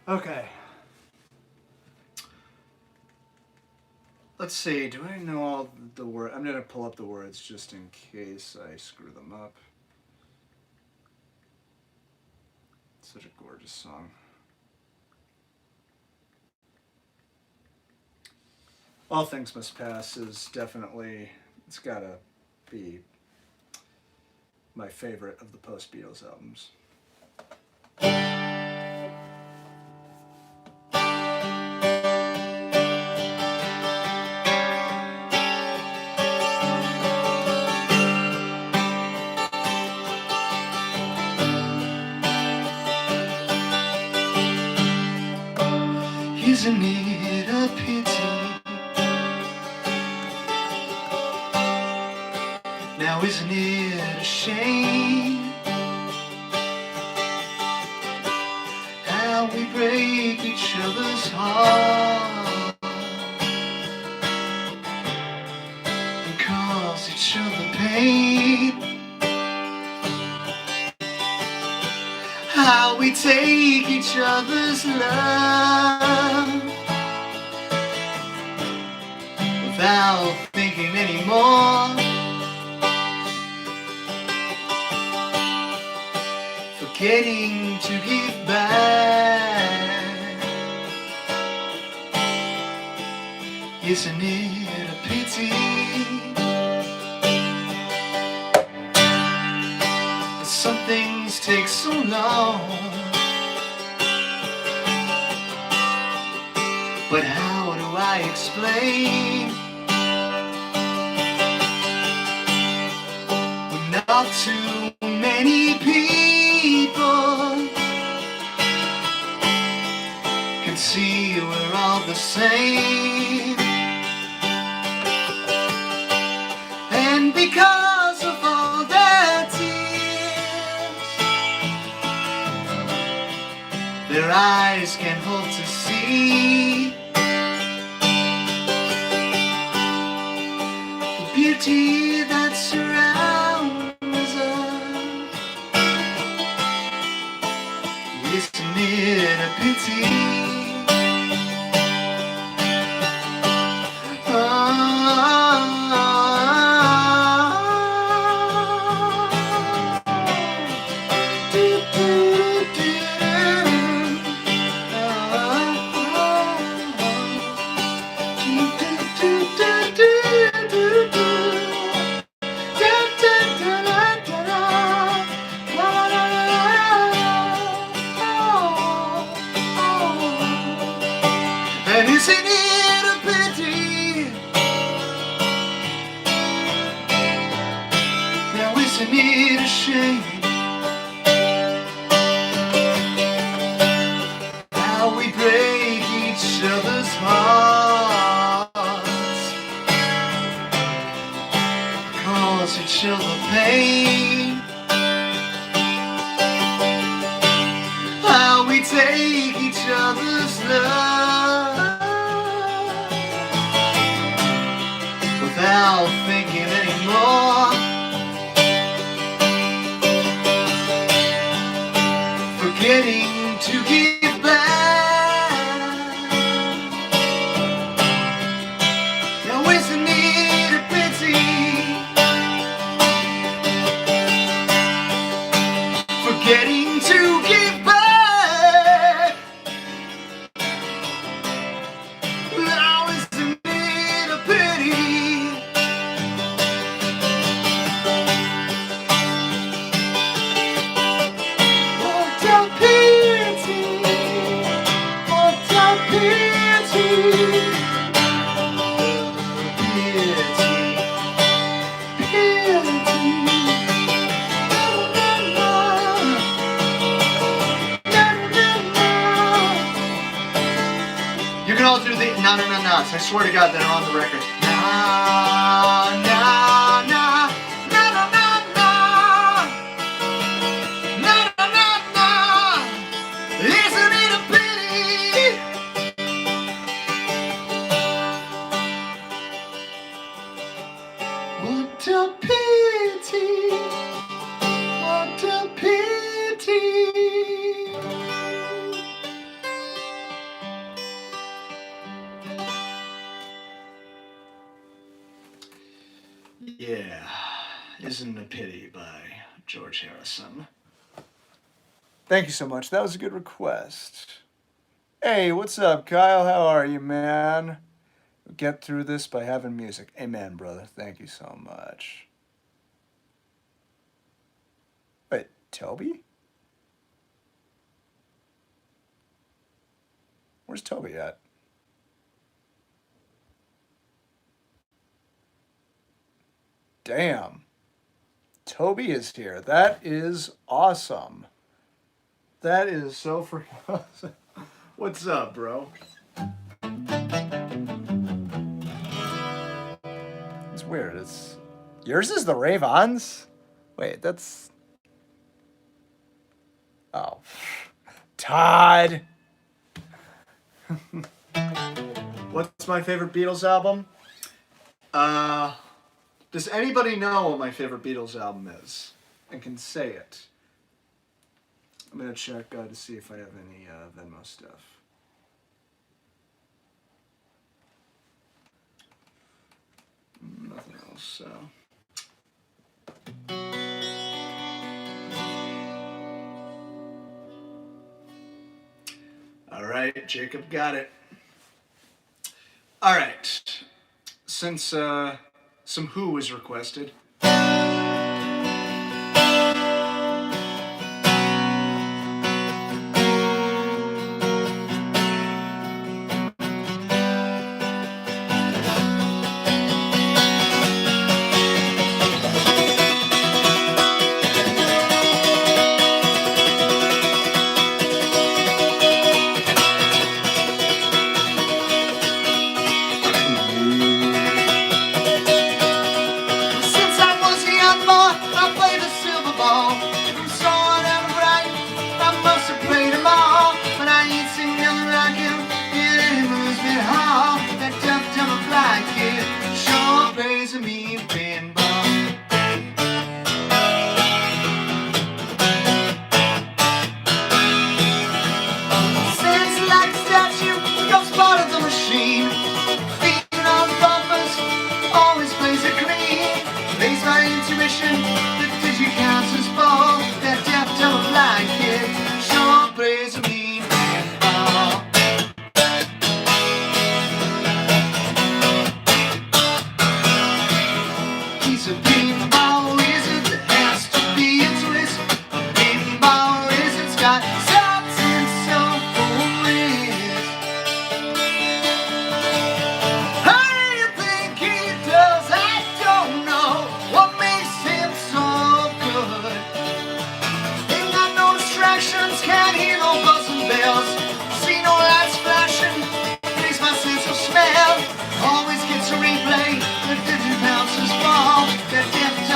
Okay. Let's see, do I know all the words? I'm going to pull up the words just in case I screw them up. Such a gorgeous song. All Things Must Pass is definitely, it's got a be my favorite of the post-Beatles albums. Isn't it a pity? Now isn't it a shame how we break each other's heart and cause each other pain? How we take each other's love without thinking anymore, forgetting to give back. Isn't it a pity? Some things take so long, but how do I explain? Not too many people can see we're all the same. And because of all their tears, their eyes can't hope to see the beauty that surrounds us. Isn't it a pity? And isn't it a pity? Now isn't it a shame how we break each other's hearts, cause each other pain? How we take each other's love without thinking anymore, forgetting to give back. Now isn't it a pity? Forgetting to give back. Now isn't it a pity? What a pity, what a pity, pity, You can all do the na na na nas. I swear to God, they're on the record. Na na na na na na na na na na na. Isn't it a pity? What a pity! What a pity! Yeah, Isn't It a Pity by George Harrison. Thank you so much. That was a good request. Hey, what's up, Kyle? How are you, man? Get through this by having music. Amen, brother. Thank you so much. Toby? Where's Toby at? Damn. Toby is here. That is awesome. That is so freaking awesome. What's up, bro? It's weird. It's yours is the Ravens? Wait, that's oh. Todd. What's my favorite Beatles album? Does anybody know what my favorite Beatles album is and can say it? I'm going to check to see if I have any Venmo stuff. Nothing else, so. All right, Jacob got it. All right, since some Who was requested. Always gets a replay, the digit bounces fall, the death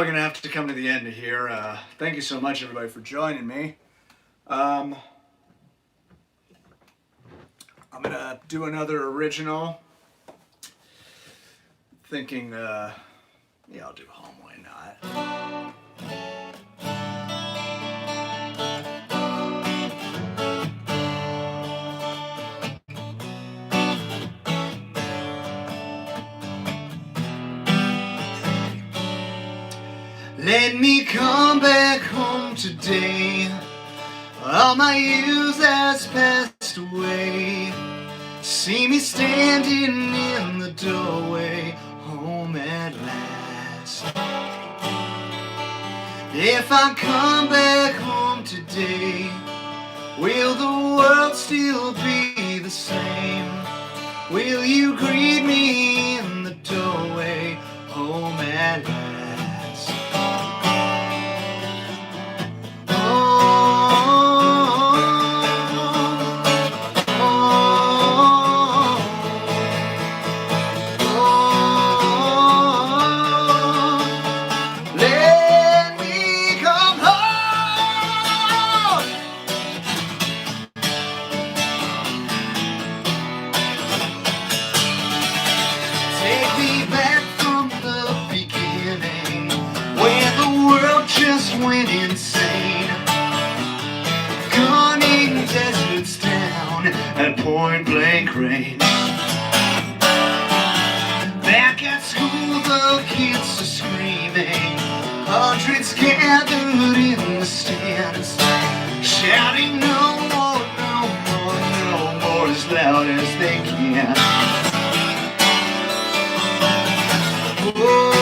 going to have to come to the end here. Thank you so much, everybody, for joining me. I'm going to do another original. Thinking, yeah, I'll do Home, why not? Let me come back home today. All my youth has passed away. See me standing in the doorway, home at last. If I come back home today, will the world still be the same? Will you greet me in the doorway, home at last? Went insane, gunning deserts down at point blank range. Back at school the kids are screaming, hundreds gathered in the stands, shouting no more, no more, no more as loud as they can. Whoa.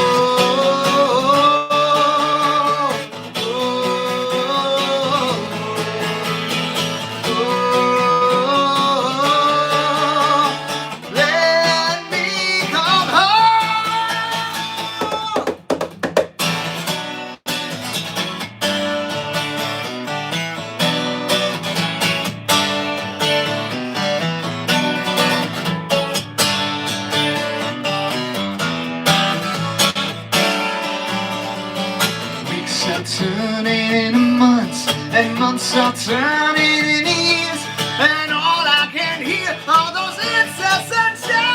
Turning into months, and months are turning into years, and all I can hear are those incessant tears.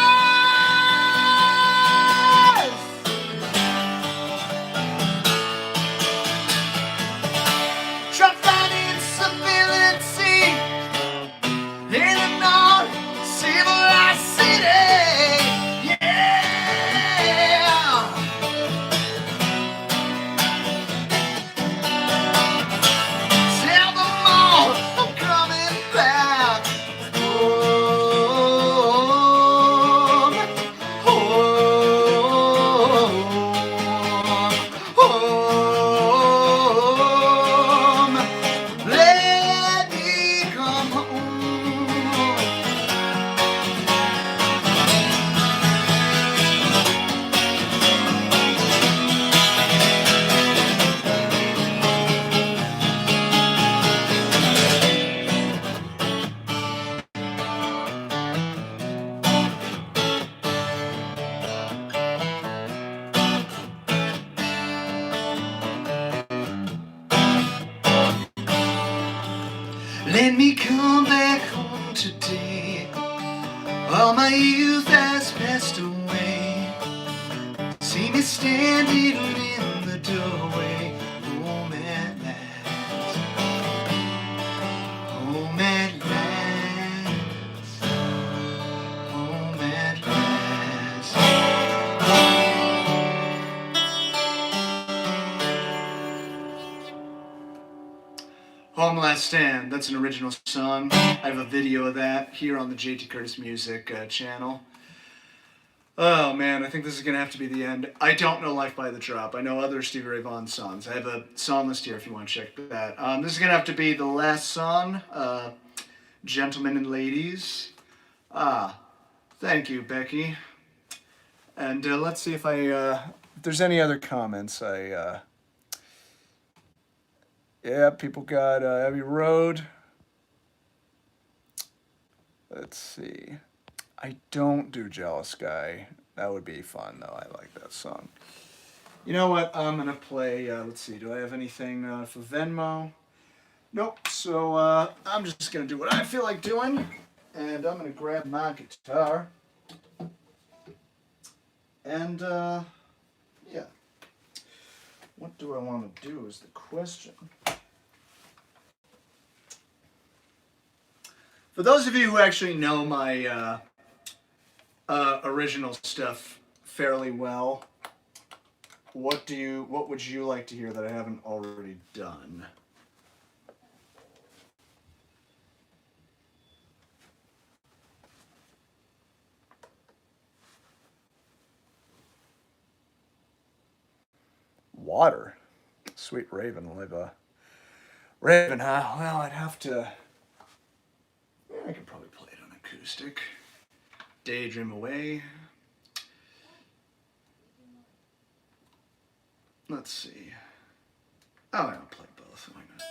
Try finding civility in a non-civilized city. Yeah. Let me come back home today. All my youth has passed away. See me standing in the doorway, home at last. Home at last. Home at last. Home Last Stand, that's an original song. I have a video of that here on the JT Curtis Music channel. Oh man, I think this is going to have to be the end. I don't know Life by the Drop. I know other Stevie Ray Vaughan songs. I have a song list here if you want to check that. This is going to have to be the last song, Gentlemen and Ladies. Thank you, Becky. And let's see if there's any other comments. Yeah, people got Abbey Road. Let's see. I don't do Jealous Guy. That would be fun, though. I like that song. You know what? I'm gonna play. Let's see. Do I have anything for Venmo? Nope. So I'm just gonna do what I feel like doing, and I'm gonna grab my guitar. And yeah, what do I want to do is the question. For those of you who actually know my original stuff fairly well, what would you like to hear that I haven't already done? Water. Sweet Raven, Raven, huh? Well, I'd have to. Yeah, I could probably play it on acoustic. Daydream Away. Let's see. Oh, I'll play both. Why not?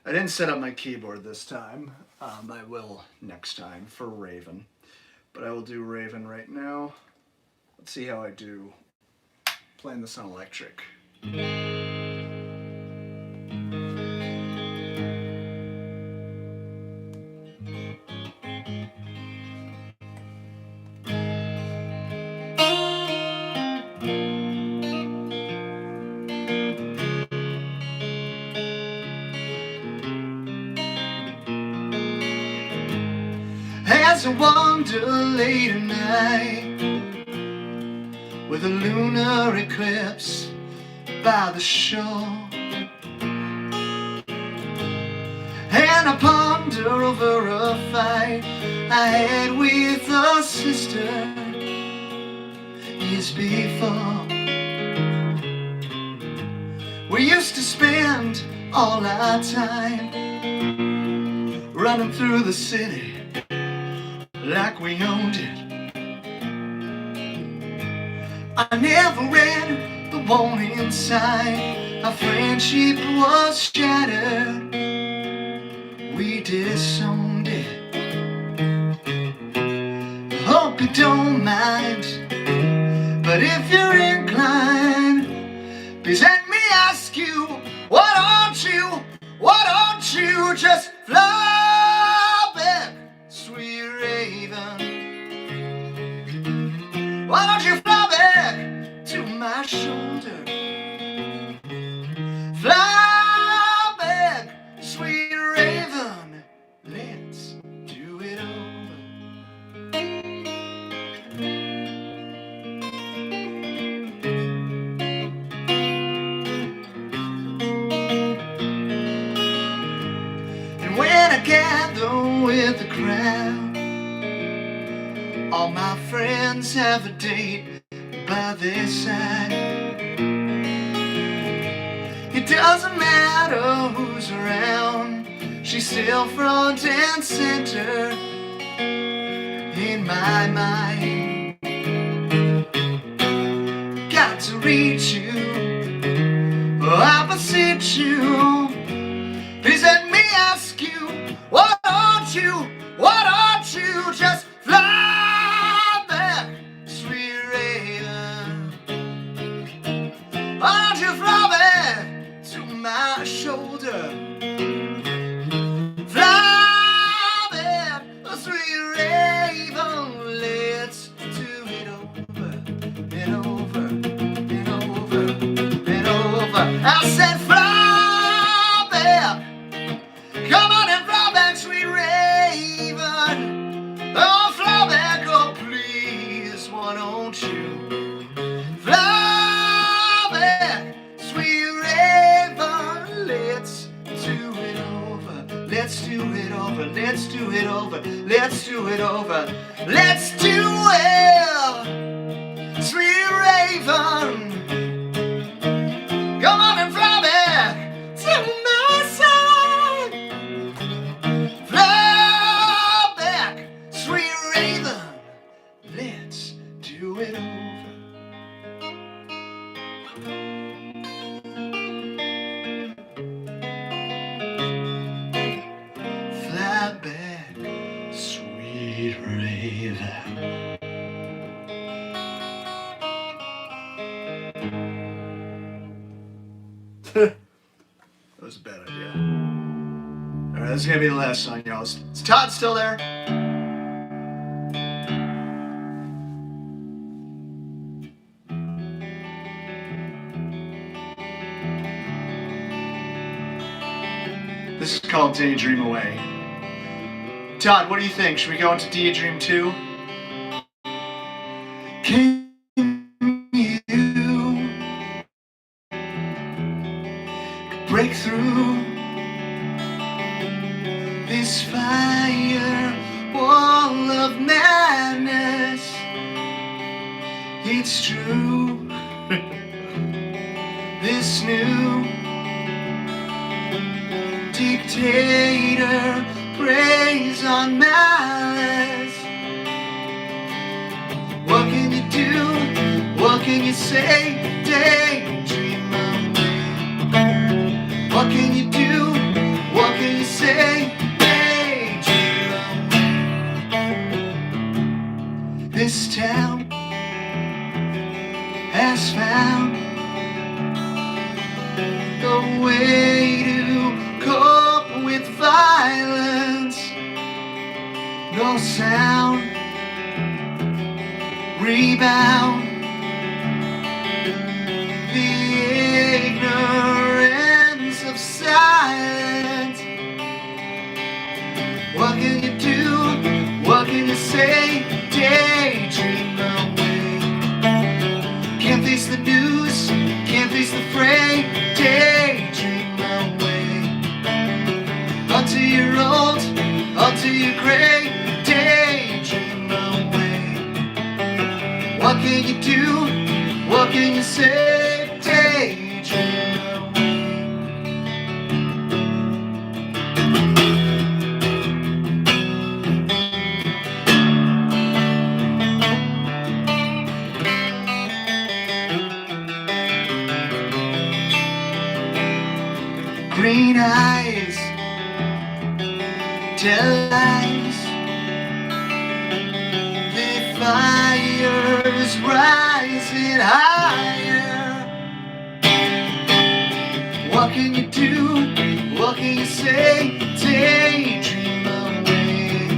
I didn't set up my keyboard this time. I will next time for Raven. But I will do Raven right now. Let's see how I do playing this on electric. As I wander late at night with a lunar eclipse by the shore, and I ponder over a fight I had with a sister years before. We used to spend all our time running through the city like we owned it. I never read the warning sign. Our friendship was shattered. We disowned it. Hope you don't mind, but if you're inclined, please let me ask you, why don't you just fly back, sweet Raven? Why don't you fly back to my shoulder? Fly back, sweet Raven, let's do it over. And when I gather with the crowd, all my friends have a date by their side. It doesn't matter who's around, she's still front and center in my mind. Got to reach you, oh, I beseech you, please let me ask you, why don't you just fly back, sweet Raven? Why don't you fly back to my shoulder? Fly back, sweet Raven, let's do it over and over and over and over. I said fly back, come on and fly back, sweet Raven. Oh, fly back, oh please, why don't you fly back, sweet Raven, let's do it over, let's do it over, let's do it over, let's do it over, let's do it, sweet Raven. Come on and fly back to my side. Fly back, sweet Raven, let's do it over. of that. That was a bad idea. Alright, this is gonna be the last song, y'all. Is Todd still there? This is called Daydream Away. Todd, what do you think? Should we go into Daydream 2? Can you break through this fire wall of madness? It's true. This new dictator preys on malice. What can you do? What can you say? Daydream away. What can you do? What can you say? Daydream away. This town has found the way to cope with violence. No sound, rebound, the ignorance of silence. What can you do? What can you say? Daydream away. Can't face the news, can't face the fray. Daydream away. Until you're old, until you're gray. Daydream away. What can you do? What can you say? Daydream away. Green eyes tell lies. The fire's rising higher. What can you do? What can you say? Daydream away.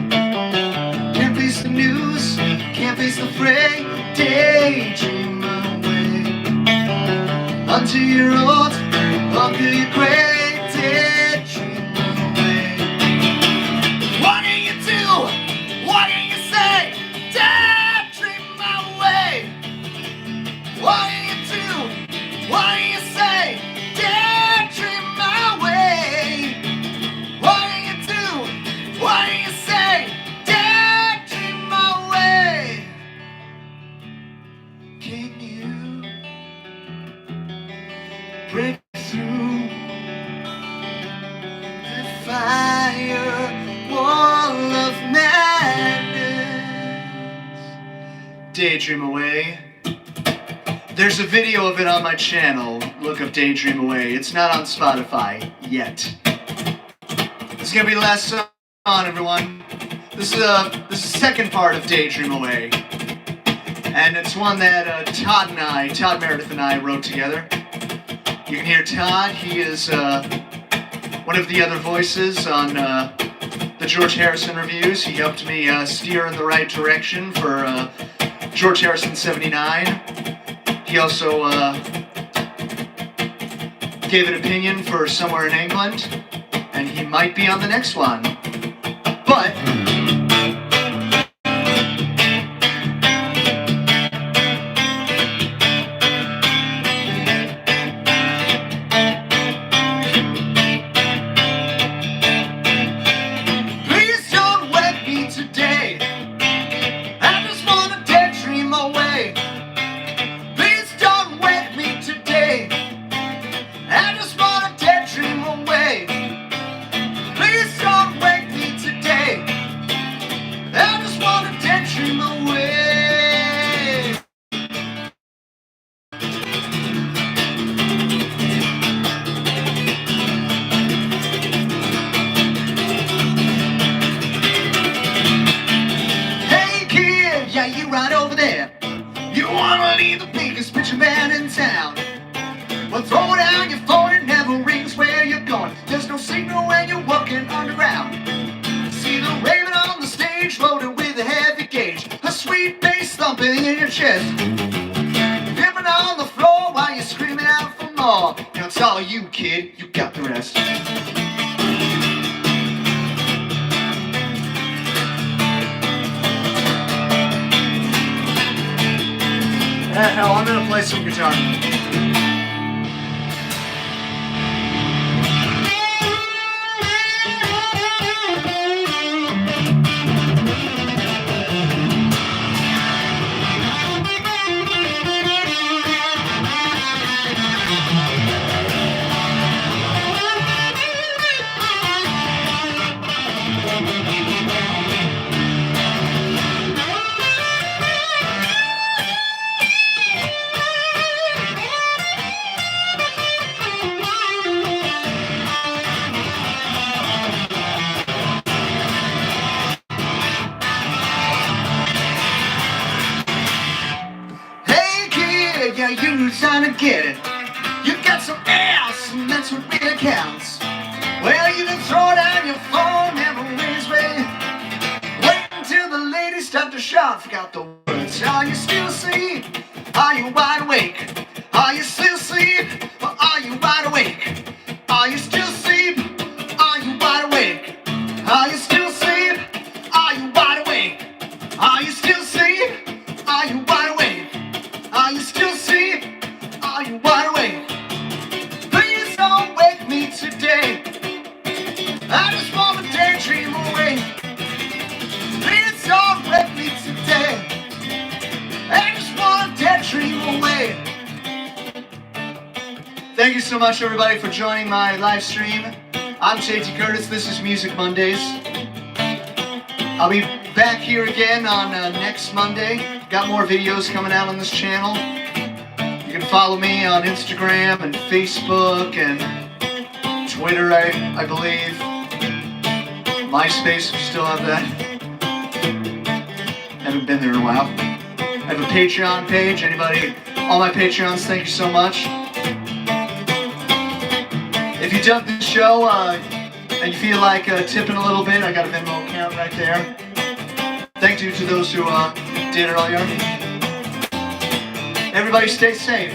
Can't face the news, can't face the fray. Daydream away. Until you're old, until you're gray. Daydream away. What do you do? What do you say? Daydream away. What do you do? What do you say? Daydream away. What do you do? What do you say? Daydream away. Can you break through the fire wall of madness? Daydream away. There's a video of it on my channel. Look up Daydream Away. It's not on Spotify yet. This is gonna be the last song, everyone. This is the second part of Daydream Away, and it's one that Todd Meredith and I wrote together. You can hear Todd. He is one of the other voices on the George Harrison reviews. He helped me steer in the right direction for George Harrison 79. He also gave an opinion for Somewhere in England, and he might be on the next one. But please don't wake right over there. You wanna leave the biggest pitcher man in town. Well, throw down your phone, it never rings where you're going. There's no signal when you're walking underground. See the raven on the stage, loaded with a heavy gauge, a sweet bass thumping in your chest. Dipping on the floor while you're screaming out for more. You know, it's all you, kid, you got the rest. Hell, I'm gonna play some guitar. Yeah, you're trying to get it. You got some ass, and that's what really counts. Well, you can throw down your phone, never wins way. Wait until the ladies start to shout, forgot the words. Are you still asleep? Are you wide awake? Are you still asleep? Or are you wide awake? Are you still asleep? Are you wide awake? Are you still asleep? Are you wide awake? Are you still asleep? Are you wide awake? Are you still asleep? Are you wide awake? Please don't wake me today. I just want to daydream away. Please don't wake me today. I just want to daydream away. Thank you so much, everybody, for joining my live stream. I'm JT Curtis. This is Music Mondays. I'll be back here again on next Monday. Got more videos coming out on this channel. You can follow me on Instagram and Facebook and Twitter, I believe. MySpace, if you still have that. Haven't been there in a while. I have a Patreon page. Anybody, all my Patreons, thank you so much. If you dug this show and you feel like tipping a little bit, I got a Venmo account right there. Thank you to those who did it earlier. Everybody stay safe.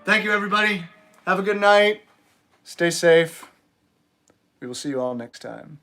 Thank you, everybody. Have a good night. Stay safe. We will see you all next time.